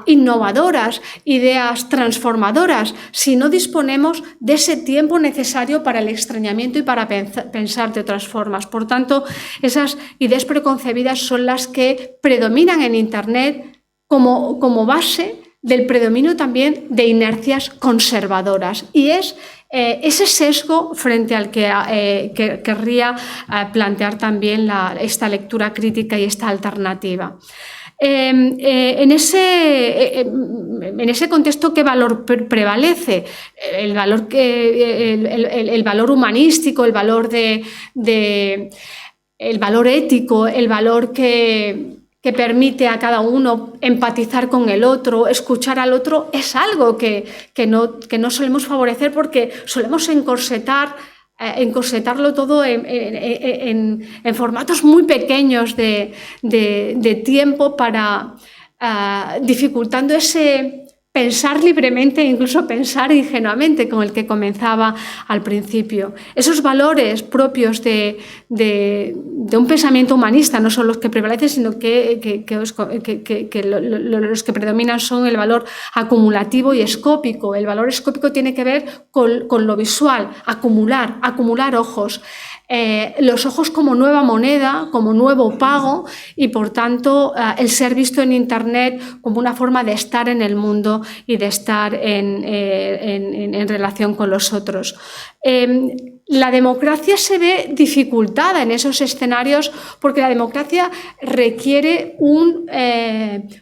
innovadoras, ideas transformadoras, si no disponemos de ese tiempo necesario para el extrañamiento y para pensar de otras formas. Por tanto, esas ideas preconcebidas son las que predominan en Internet como base del predominio también de inercias conservadoras, y es ese sesgo frente al que querría plantear también esta lectura crítica y esta alternativa. En ese contexto, ¿qué valor prevalece? El valor humanístico, el valor ético, el valor que permite a cada uno empatizar con el otro, escuchar al otro, es algo que no solemos favorecer, porque solemos encorsetarlo todo en formatos muy pequeños de tiempo, dificultando ese pensar libremente, incluso pensar ingenuamente, con el que comenzaba al principio. Esos valores propios de un pensamiento humanista no son los que prevalecen, sino que los que predominan son el valor acumulativo y escópico. El valor escópico tiene que ver con lo visual, acumular ojos. Los ojos como nueva moneda, como nuevo pago, y por tanto el ser visto en Internet como una forma de estar en el mundo y de estar en relación con los otros. La democracia se ve dificultada en esos escenarios, porque la democracia requiere un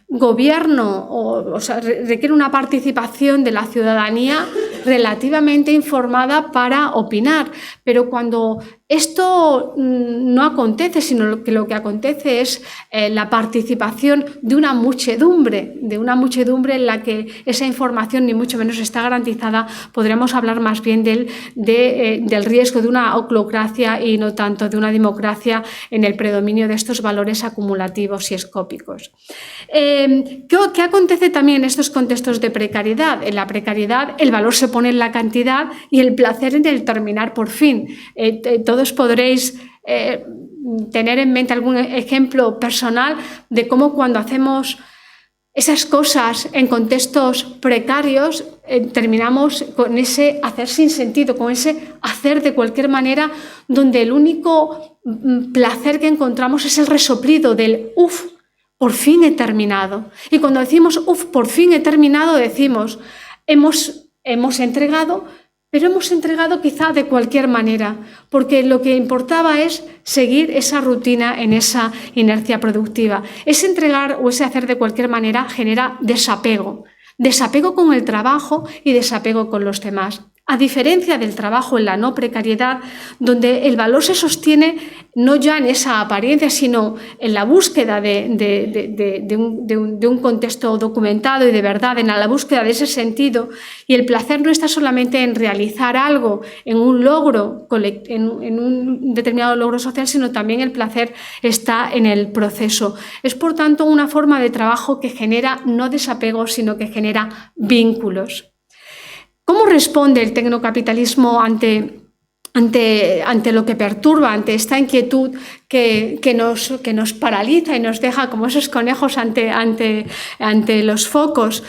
gobierno, requiere una participación de la ciudadanía relativamente informada para opinar. Pero cuando esto no acontece, sino que lo que acontece es la participación de una muchedumbre en la que esa información ni mucho menos está garantizada, podríamos hablar más bien del riesgo de una oclocracia y no tanto de una democracia en el predominio de estos valores acumulativos y escópicos. ¿Qué acontece también en estos contextos de precariedad? En la precariedad el valor se pone en la cantidad y el placer en el terminar por fin. Todos podréis tener en mente algún ejemplo personal de cómo, cuando hacemos esas cosas en contextos precarios, terminamos con ese hacer sin sentido, con ese hacer de cualquier manera, donde el único placer que encontramos es el resoplido del «uf, por fin he terminado». Y cuando decimos «uf, por fin he terminado», decimos hemos entregado, pero hemos entregado quizá de cualquier manera, porque lo que importaba es seguir esa rutina en esa inercia productiva. Ese entregar o ese hacer de cualquier manera genera desapego con el trabajo y desapego con los demás. A diferencia del trabajo en la no precariedad, donde el valor se sostiene no ya en esa apariencia, sino en la búsqueda de un contexto documentado y de verdad, en la búsqueda de ese sentido, y el placer no está solamente en realizar algo, en un logro, en un determinado logro social, sino también el placer está en el proceso. Es, por tanto, una forma de trabajo que genera no desapego, sino que genera vínculos. ¿Cómo responde el tecnocapitalismo ante lo que perturba, ante esta inquietud que nos paraliza y nos deja como esos conejos ante los focos?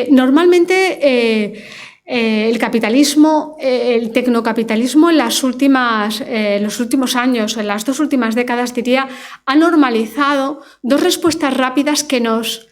Normalmente el tecnocapitalismo en los últimos años, en las 2 últimas décadas, diría, ha normalizado 2 respuestas rápidas que nos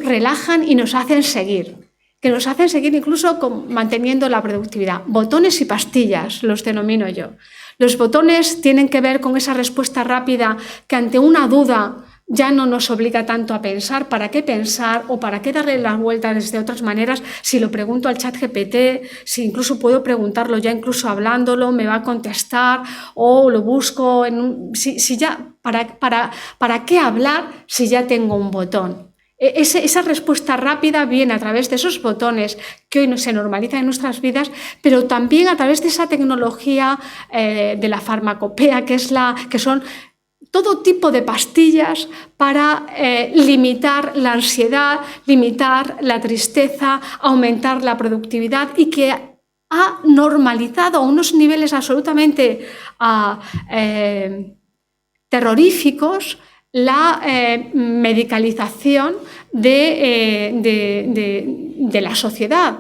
relajan y nos hacen seguir. Incluso manteniendo la productividad. Botones y pastillas, los denomino yo. Los botones tienen que ver con esa respuesta rápida que, ante una duda, ya no nos obliga tanto a pensar. ¿Para qué pensar o para qué darle la vuelta desde otras maneras? Si lo pregunto al ChatGPT, si incluso puedo preguntarlo ya incluso hablándolo, me va a contestar, o lo busco ¿para qué hablar si ya tengo un botón? Esa respuesta rápida viene a través de esos botones que hoy se normalizan en nuestras vidas, pero también a través de esa tecnología de la farmacopea, que son todo tipo de pastillas para limitar la ansiedad, limitar la tristeza, aumentar la productividad, y que ha normalizado a unos niveles absolutamente terroríficos la medicalización de la sociedad.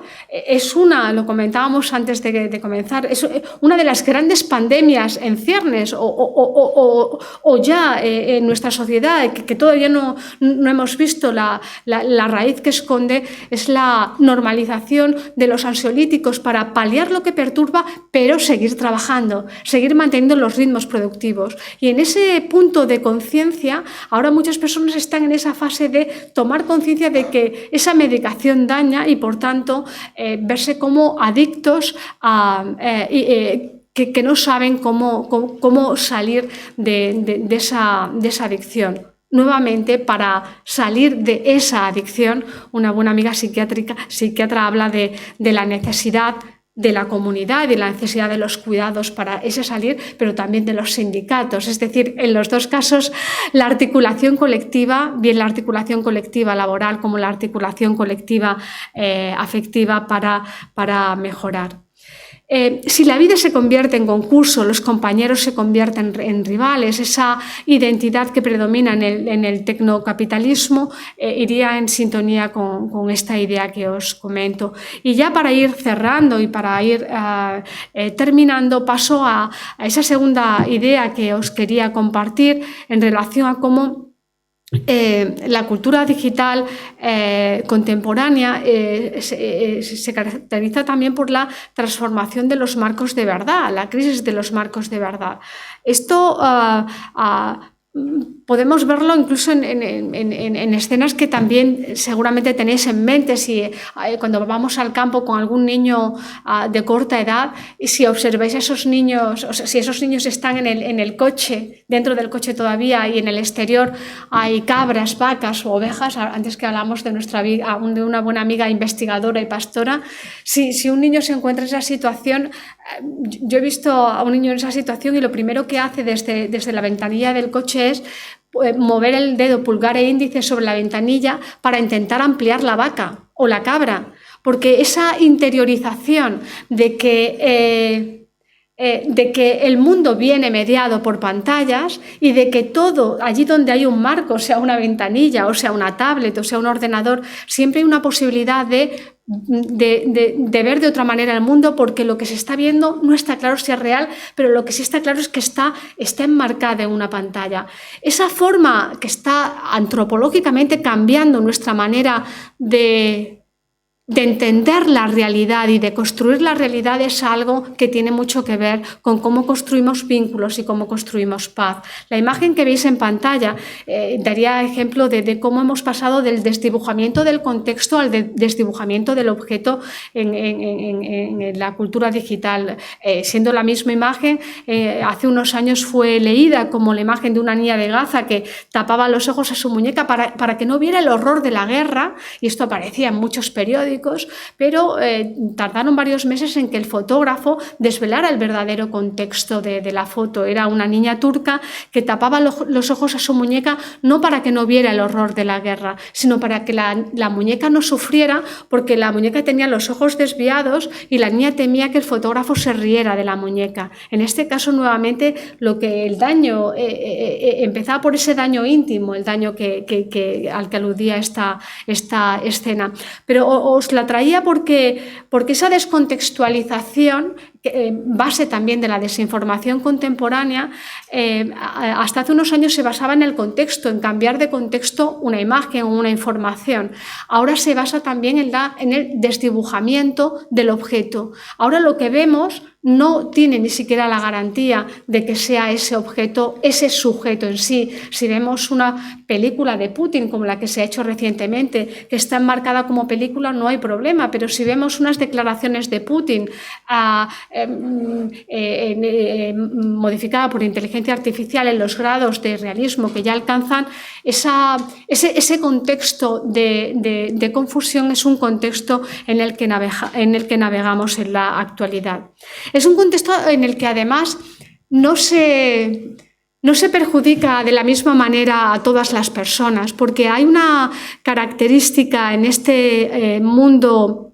Lo comentábamos antes de comenzar, es una de las grandes pandemias en ciernes o ya en nuestra sociedad, que todavía no hemos visto la raíz que esconde, es la normalización de los ansiolíticos para paliar lo que perturba, pero seguir trabajando, seguir manteniendo los ritmos productivos. Y en ese punto de conciencia, ahora muchas personas están en esa fase de tomar conciencia de que esa medicación daña y, por tanto, verse como adictos que no saben cómo salir de esa adicción. Nuevamente, para salir de esa adicción, una buena amiga psiquiatra habla de la necesidad de la comunidad y la necesidad de los cuidados para ese salir, pero también de los sindicatos. Es decir, en los dos casos, la articulación colectiva, bien la articulación colectiva laboral como la articulación colectiva afectiva para mejorar. Si la vida se convierte en concurso, los compañeros se convierten en rivales, esa identidad que predomina en el tecnocapitalismo iría en sintonía con esta idea que os comento. Y ya para ir cerrando y para ir terminando, paso a esa segunda idea que os quería compartir en relación a cómo la cultura digital contemporánea se caracteriza también por la transformación de los marcos de verdad, la crisis de los marcos de verdad. Esto podemos verlo incluso en escenas que también seguramente tenéis en mente cuando vamos al campo con algún niño de corta edad, y si observáis a esos niños, o sea, si esos niños están en el coche, dentro del coche todavía, y en el exterior hay cabras, vacas o ovejas, antes que hablamos de una buena amiga investigadora y pastora, si un niño se encuentra en esa situación, yo he visto a un niño en esa situación y lo primero que hace desde la ventanilla del coche es mover el dedo pulgar e índice sobre la ventanilla para intentar ampliar la vaca o la cabra, porque esa interiorización de que el mundo viene mediado por pantallas y de que todo, allí donde hay un marco, sea una ventanilla o sea una tablet o sea un ordenador, siempre hay una posibilidad de ver de otra manera el mundo, porque lo que se está viendo no está claro si es real, pero lo que sí está claro es que está enmarcada en una pantalla. Esa forma que está antropológicamente cambiando nuestra manera de entender la realidad y de construir la realidad es algo que tiene mucho que ver con cómo construimos vínculos y cómo construimos paz. La imagen que veis en pantalla daría ejemplo de cómo hemos pasado del desdibujamiento del contexto al desdibujamiento del objeto en la cultura digital. Siendo la misma imagen, hace unos años fue leída como la imagen de una niña de Gaza que tapaba los ojos a su muñeca para que no viera el horror de la guerra, y esto aparecía en muchos periódicos, pero tardaron varios meses en que el fotógrafo desvelara el verdadero contexto de la foto. Era una niña turca que tapaba los ojos a su muñeca no para que no viera el horror de la guerra, sino para que la muñeca no sufriera, porque la muñeca tenía los ojos desviados y la niña temía que el fotógrafo se riera de la muñeca. En este caso, nuevamente, el daño empezaba por ese daño íntimo, el daño al que aludía esta escena. Pero os la traía porque esa descontextualización, base también de la desinformación contemporánea, hasta hace unos años se basaba en el contexto, en cambiar de contexto una imagen o una información. Ahora se basa también en el desdibujamiento del objeto. Ahora lo que vemos no tiene ni siquiera la garantía de que sea ese objeto, ese sujeto en sí. Si vemos una película de Putin, como la que se ha hecho recientemente, que está enmarcada como película, no hay problema, pero si vemos unas declaraciones de Putin modificada por inteligencia artificial en los grados de realismo que ya alcanzan, ese contexto de confusión es un contexto en el que navegamos en la actualidad. Es un contexto en el que además no se perjudica de la misma manera a todas las personas, porque hay una característica en este mundo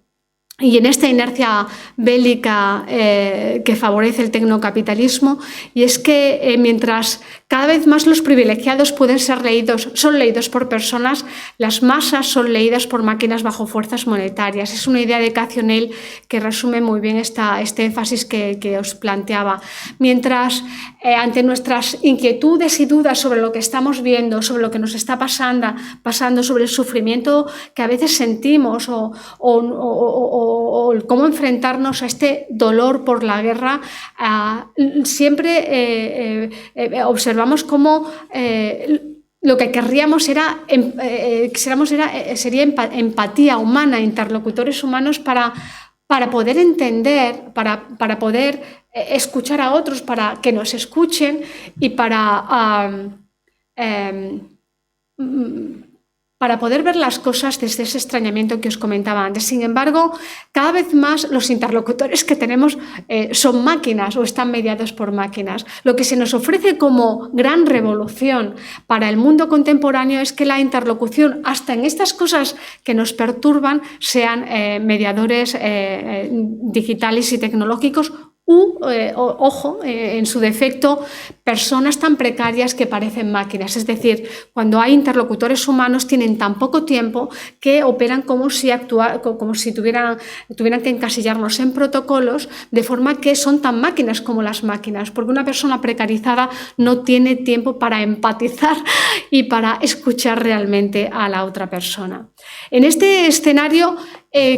y en esta inercia bélica que favorece el tecnocapitalismo, y es que mientras cada vez más los privilegiados son leídos por personas, las masas son leídas por máquinas bajo fuerzas monetarias. Es una idea de Cathy O'Neil que resume muy bien este énfasis que os planteaba. Mientras ante nuestras inquietudes y dudas sobre lo que estamos viendo, sobre lo que nos está pasando, sobre el sufrimiento que a veces sentimos o cómo enfrentarnos a este dolor por la guerra, siempre observamos cómo lo que querríamos sería empatía humana, interlocutores humanos para poder entender, para poder escuchar a otros, para que nos escuchen y para poder ver las cosas desde ese extrañamiento que os comentaba antes. Sin embargo, cada vez más los interlocutores que tenemos son máquinas o están mediados por máquinas. Lo que se nos ofrece como gran revolución para el mundo contemporáneo es que la interlocución, hasta en estas cosas que nos perturban, sean mediadores digitales y tecnológicos. Ojo, en su defecto, personas tan precarias que parecen máquinas. Es decir, cuando hay interlocutores humanos tienen tan poco tiempo que operan como si tuvieran que encasillarnos en protocolos, de forma que son tan máquinas como las máquinas, porque una persona precarizada no tiene tiempo para empatizar y para escuchar realmente a la otra persona. En este escenario,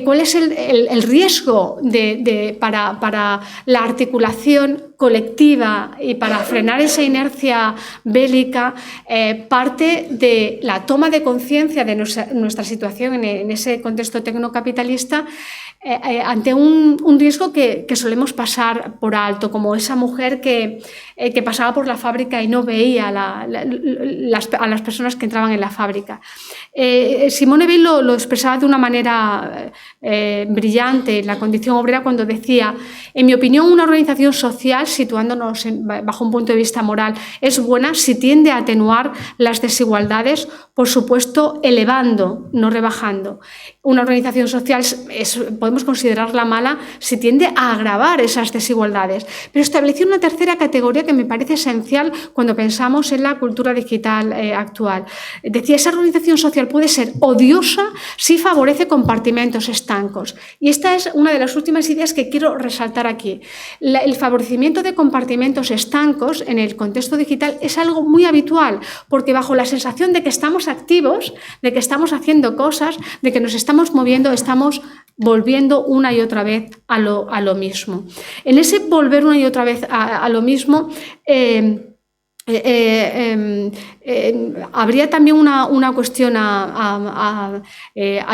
¿cuál es el riesgo para la articulación colectiva y para frenar esa inercia bélica? Parte de la toma de conciencia de nuestra situación en ese contexto tecnocapitalista ante un riesgo que solemos pasar por alto, como esa mujer que pasaba por la fábrica y no veía a las personas que entraban en la fábrica. Simone Weil lo expresaba de una manera brillante en La condición obrera cuando decía: en mi opinión, una organización social, situándonos bajo un punto de vista moral, es buena si tiende a atenuar las desigualdades, por supuesto elevando, no rebajando. Una organización social podemos considerarla mala si tiende a agravar esas desigualdades. Pero estableció una tercera categoría que me parece esencial cuando pensamos en la cultura digital actual. Decía: esa organización social puede ser odiosa si favorece compartimentos estancos. Y esta es una de las últimas ideas que quiero resaltar aquí. El favorecimiento de compartimentos estancos en el contexto digital es algo muy habitual, porque bajo la sensación de que estamos activos, de que estamos haciendo cosas, de que nos estamos moviendo, estamos volviendo una y otra vez a lo mismo. En ese volver una y otra vez a lo mismo, habría también una cuestión a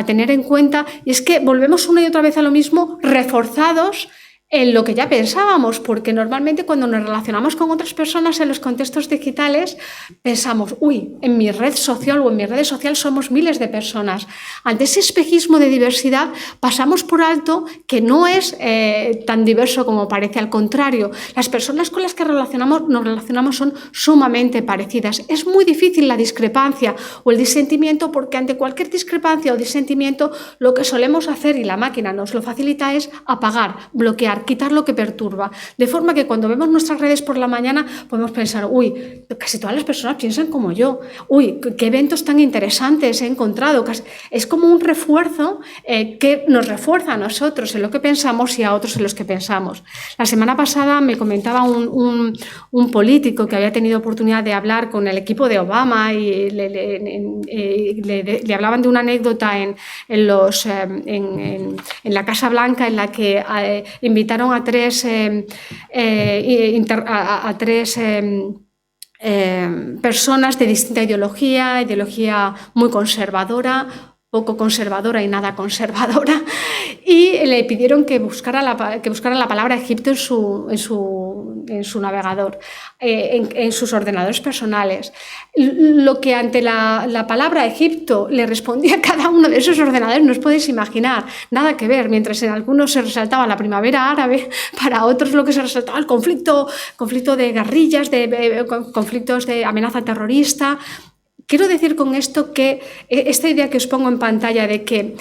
tener en cuenta, y es que volvemos una y otra vez a lo mismo, reforzados en lo que ya pensábamos, porque normalmente cuando nos relacionamos con otras personas en los contextos digitales pensamos: uy, en mi red social o en mi red social somos miles de personas. Ante ese espejismo de diversidad pasamos por alto que no es tan diverso como parece. Al contrario, las personas con las que nos relacionamos son sumamente parecidas. Es muy difícil la discrepancia o el disentimiento, porque ante cualquier discrepancia o disentimiento lo que solemos hacer, y la máquina nos lo facilita, es apagar, bloquear, quitar lo que perturba, de forma que cuando vemos nuestras redes por la mañana podemos pensar: uy, casi todas las personas piensan como yo, uy, qué eventos tan interesantes he encontrado. Es como un refuerzo que nos refuerza a nosotros en lo que pensamos y a otros en los que pensamos. La semana pasada me comentaba un político que había tenido oportunidad de hablar con el equipo de Obama, y le hablaban de una anécdota en la Casa Blanca, en la que invitaron a tres personas de distinta ideología muy conservadora, poco conservadora y nada conservadora, y le pidieron que buscara la palabra Egipto en su navegador, en sus ordenadores personales. Lo que ante la palabra Egipto le respondía cada uno de esos ordenadores, no os podéis imaginar, nada que ver. Mientras en algunos se resaltaba la primavera árabe, para otros lo que se resaltaba el conflicto de guerrillas, conflictos de amenaza terrorista. Quiero decir con esto que esta idea que os pongo en pantalla de que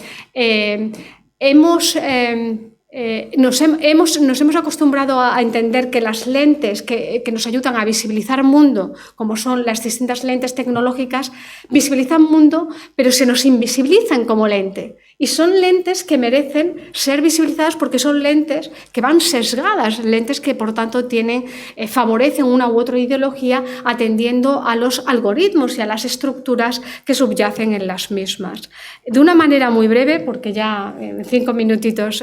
nos hemos acostumbrado a entender que las lentes que nos ayudan a visibilizar mundo, como son las distintas lentes tecnológicas, visibilizan mundo, pero se nos invisibilizan como lente. Y son lentes que merecen ser visibilizadas porque son lentes que van sesgadas, lentes que por tanto favorecen una u otra ideología atendiendo a los algoritmos y a las estructuras que subyacen en las mismas. De una manera muy breve, porque ya en 5 minutitos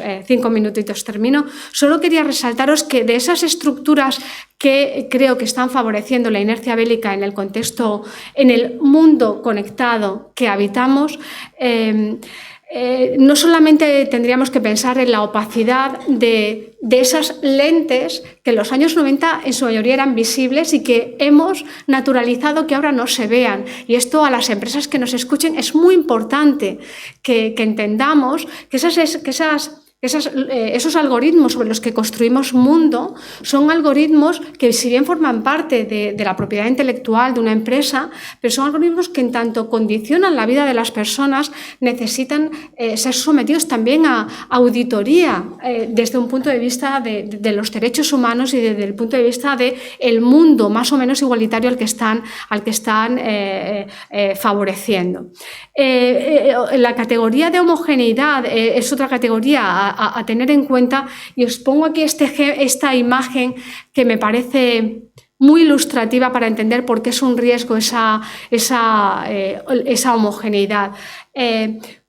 termino, solo quería resaltaros que de esas estructuras que creo que están favoreciendo la inercia bélica en el contexto, en el mundo conectado que habitamos, no solamente tendríamos que pensar en la opacidad de esas lentes que en los años 90 en su mayoría eran visibles y que hemos naturalizado que ahora no se vean. Y esto a las empresas que nos escuchen es muy importante que entendamos que esos algoritmos sobre los que construimos mundo son algoritmos que, si bien forman parte de la propiedad intelectual de una empresa, pero son algoritmos que en tanto condicionan la vida de las personas necesitan ser sometidos también a auditoría desde un punto de vista de los derechos humanos y desde el punto de vista del mundo más o menos igualitario al que están favoreciendo. La categoría de homogeneidad es otra categoría a tener en cuenta, y os pongo aquí esta imagen que me parece muy ilustrativa para entender por qué es un riesgo esa homogeneidad.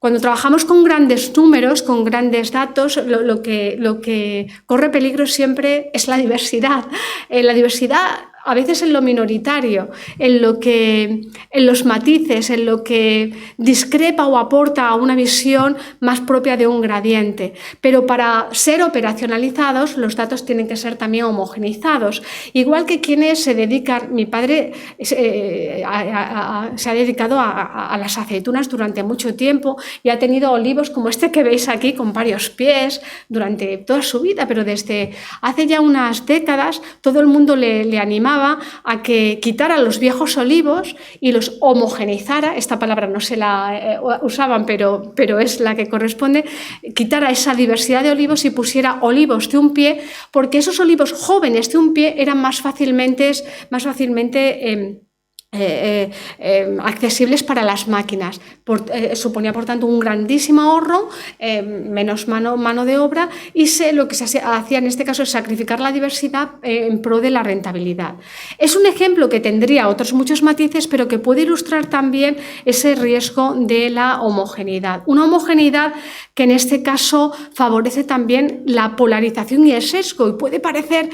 Cuando trabajamos con grandes números, con grandes datos, lo que corre peligro siempre es la diversidad. La diversidad a veces en lo minoritario, en los matices, en lo que discrepa o aporta a una visión más propia de un gradiente. Pero para ser operacionalizados, los datos tienen que ser también homogeneizados. Igual que quienes se dedican, mi padre se ha dedicado a las aceitunas durante mucho tiempo y ha tenido olivos como este que veis aquí, con varios pies, durante toda su vida, pero desde hace ya unas décadas todo el mundo le animaba a que quitara los viejos olivos y los homogeneizara. Esta palabra no se la usaban, pero es la que corresponde. Quitara esa diversidad de olivos y pusiera olivos de un pie, porque esos olivos jóvenes de un pie eran más fácilmente accesibles para las máquinas. Suponía, por tanto, un grandísimo ahorro, menos mano de obra, y lo que se hacía en este caso es sacrificar la diversidad en pro de la rentabilidad. Es un ejemplo que tendría otros muchos matices, pero que puede ilustrar también ese riesgo de la homogeneidad. Una homogeneidad que en este caso favorece también la polarización y el sesgo, y puede parecer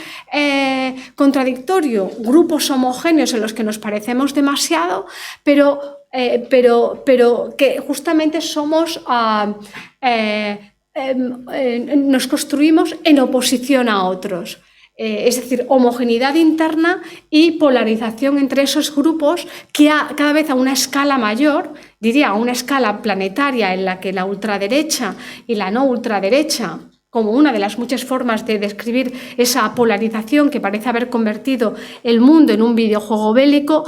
contradictorio. Grupos homogéneos en los que nos parecemos demasiado, pero que justamente nos construimos en oposición a otros. Es decir, homogeneidad interna y polarización entre esos grupos que cada vez a una escala mayor, diría a una escala planetaria, en la que la ultraderecha y la no ultraderecha, como una de las muchas formas de describir esa polarización que parece haber convertido el mundo en un videojuego bélico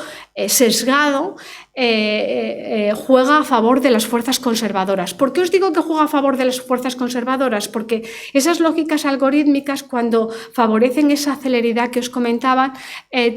sesgado, juega a favor de las fuerzas conservadoras. ¿Por qué os digo que juega a favor de las fuerzas conservadoras? Porque esas lógicas algorítmicas, cuando favorecen esa celeridad que os comentaba,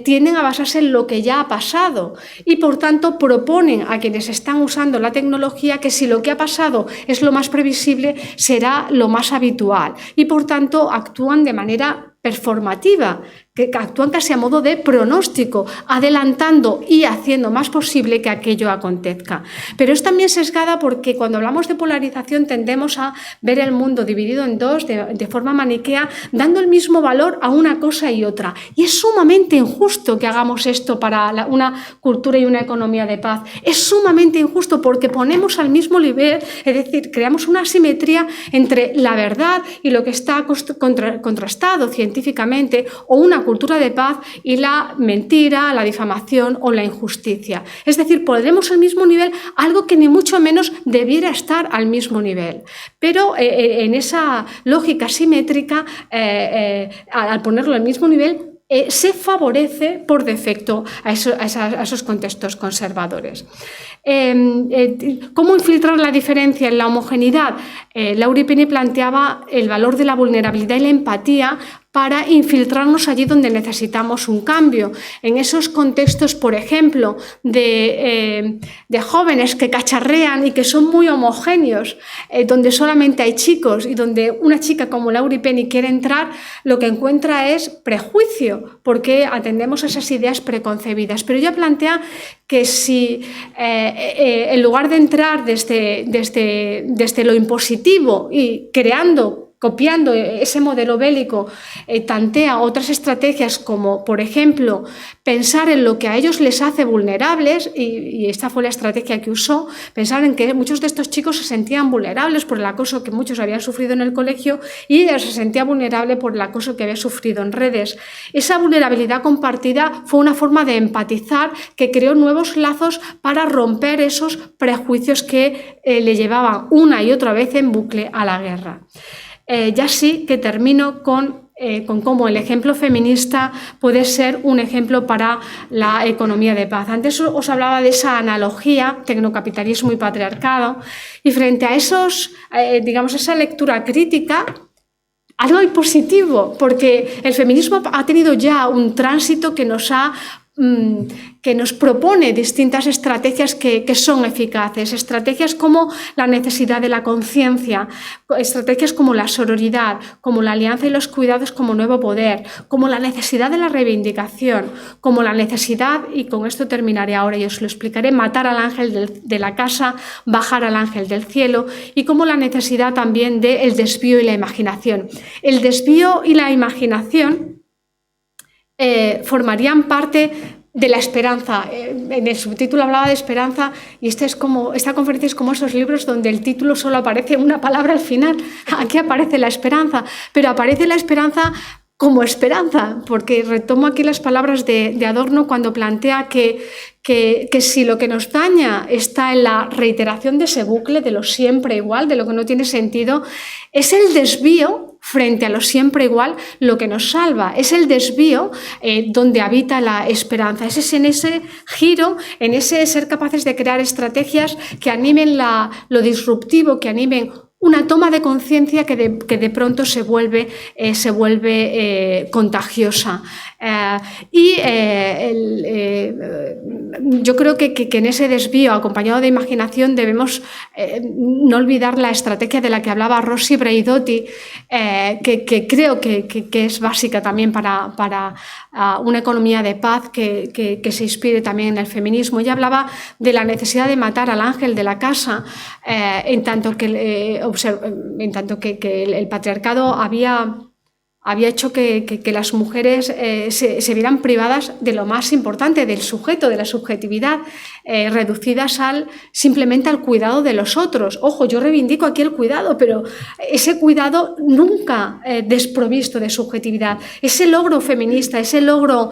tienden a basarse en lo que ya ha pasado y, por tanto, proponen a quienes están usando la tecnología que si lo que ha pasado es lo más previsible, será lo más habitual y, por tanto, actúan de manera performativa, que actúan casi a modo de pronóstico, adelantando y haciendo más posible que aquello acontezca. Pero es también sesgada porque cuando hablamos de polarización tendemos a ver el mundo dividido en dos de forma maniquea, dando el mismo valor a una cosa y otra. Y es sumamente injusto que hagamos esto para una cultura y una economía de paz. Es sumamente injusto porque ponemos al mismo nivel, es decir, creamos una asimetría entre la verdad y lo que está contrastado científicamente, o una cultura de paz y la mentira, la difamación o la injusticia. Es decir, pondremos al mismo nivel algo que ni mucho menos debiera estar al mismo nivel. Pero en esa lógica simétrica, al ponerlo al mismo nivel, se favorece por defecto a esos contextos conservadores. ¿Cómo infiltrar la diferencia en la homogeneidad? Laurie Penny planteaba el valor de la vulnerabilidad y la empatía para infiltrarnos allí donde necesitamos un cambio. En esos contextos, por ejemplo, de jóvenes que cacharrean y que son muy homogéneos, donde solamente hay chicos y donde una chica como Laurie Penny quiere entrar, lo que encuentra es prejuicio, porque atendemos a esas ideas preconcebidas. Pero ella plantea que si en lugar de entrar desde lo impositivo y copiando ese modelo bélico, tantea otras estrategias como, por ejemplo, pensar en lo que a ellos les hace vulnerables, y esta fue la estrategia que usó, pensar en que muchos de estos chicos se sentían vulnerables por el acoso que muchos habían sufrido en el colegio y ella se sentía vulnerable por el acoso que había sufrido en redes. Esa vulnerabilidad compartida fue una forma de empatizar que creó nuevos lazos para romper esos prejuicios que le llevaban una y otra vez en bucle a la guerra. Ya sí que termino con cómo el ejemplo feminista puede ser un ejemplo para la economía de paz. Antes os hablaba de esa analogía, tecnocapitalismo y patriarcado, y frente a esa lectura crítica, algo hay positivo, porque el feminismo ha tenido ya un tránsito que nos propone distintas estrategias que son eficaces, estrategias como la necesidad de la conciencia, estrategias como la sororidad, como la alianza y los cuidados como nuevo poder, como la necesidad de la reivindicación, como la necesidad, y con esto terminaré ahora y os lo explicaré, matar al ángel de la casa, bajar al ángel del cielo, y como la necesidad también del desvío y la imaginación. El desvío y la imaginación formarían parte de la esperanza. En el subtítulo hablaba de esperanza, y esta conferencia es como esos libros donde el título solo aparece una palabra al final. Aquí aparece la esperanza, pero aparece la esperanza como esperanza, porque retomo aquí las palabras de Adorno cuando plantea que si lo que nos daña está en la reiteración de ese bucle, de lo siempre igual, de lo que no tiene sentido, es el desvío frente a lo siempre igual lo que nos salva, es el desvío donde habita la esperanza, es en ese giro, en ese ser capaces de crear estrategias que animen lo disruptivo, que animen una toma de conciencia que de pronto se vuelve contagiosa. Yo creo que en ese desvío acompañado de imaginación debemos no olvidar la estrategia de la que hablaba Rossi Braidotti, que creo que es básica también para una economía de paz que se inspire también en el feminismo. Ella hablaba de la necesidad de matar al ángel de la casa, en tanto que el patriarcado había hecho que las mujeres se vieran privadas de lo más importante, del sujeto, de la subjetividad, reducidas simplemente al cuidado de los otros. Ojo, yo reivindico aquí el cuidado, pero ese cuidado nunca desprovisto de subjetividad. Ese logro feminista, ese logro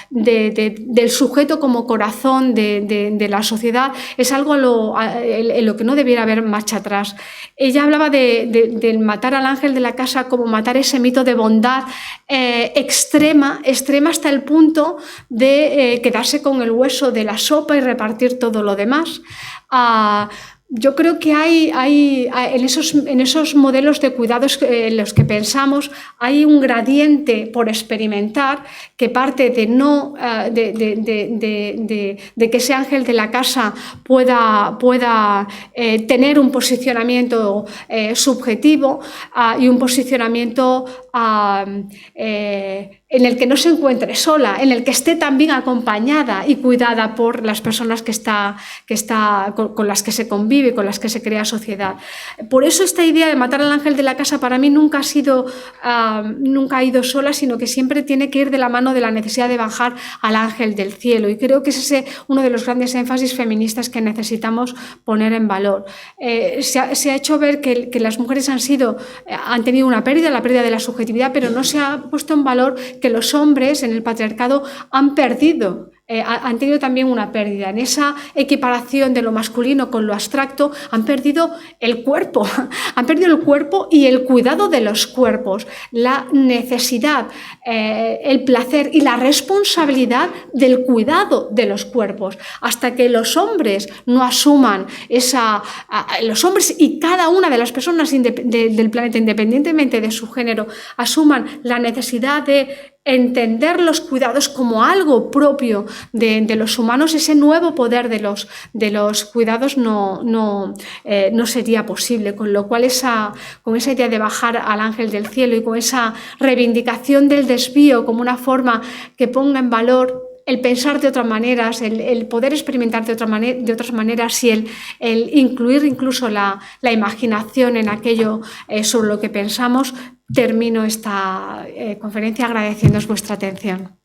del sujeto como corazón de la sociedad es algo en lo que no debiera haber marcha atrás. Ella hablaba de matar al ángel de la casa como matar ese mito de bondad extrema hasta el punto de quedarse con el hueso de la sopa y repartir todo lo demás. Yo creo que hay en esos modelos de cuidados en los que pensamos hay un gradiente por experimentar que parte de que ese ángel de la casa pueda tener un posicionamiento subjetivo y un posicionamiento en el que no se encuentre sola, en el que esté también acompañada y cuidada por las personas con las que se convive, con las que se crea sociedad. Por eso esta idea de matar al ángel de la casa para mí nunca ha ido sola, sino que siempre tiene que ir de la mano de la necesidad de bajar al ángel del cielo. Y creo que es ese uno de los grandes énfasis feministas que necesitamos poner en valor. Se ha hecho ver que las mujeres han tenido una pérdida, la pérdida de la subjetividad, pero no se ha puesto en valor que los hombres en el patriarcado han tenido también una pérdida. En esa equiparación de lo masculino con lo abstracto han perdido el cuerpo, y el cuidado de los cuerpos, la necesidad, el placer y la responsabilidad del cuidado de los cuerpos. Hasta que los hombres no asuman los hombres y cada una de las personas del planeta, independientemente de su género, asuman la necesidad de entender los cuidados como algo propio de los humanos, ese nuevo poder de los cuidados no sería posible. Con lo cual, con esa idea de bajar al ángel del cielo y con esa reivindicación del desvío como una forma que ponga en valor el pensar de otras maneras, el poder experimentar de otras maneras y el incluir incluso la imaginación en aquello sobre lo que pensamos, termino esta conferencia agradeciéndoos vuestra atención.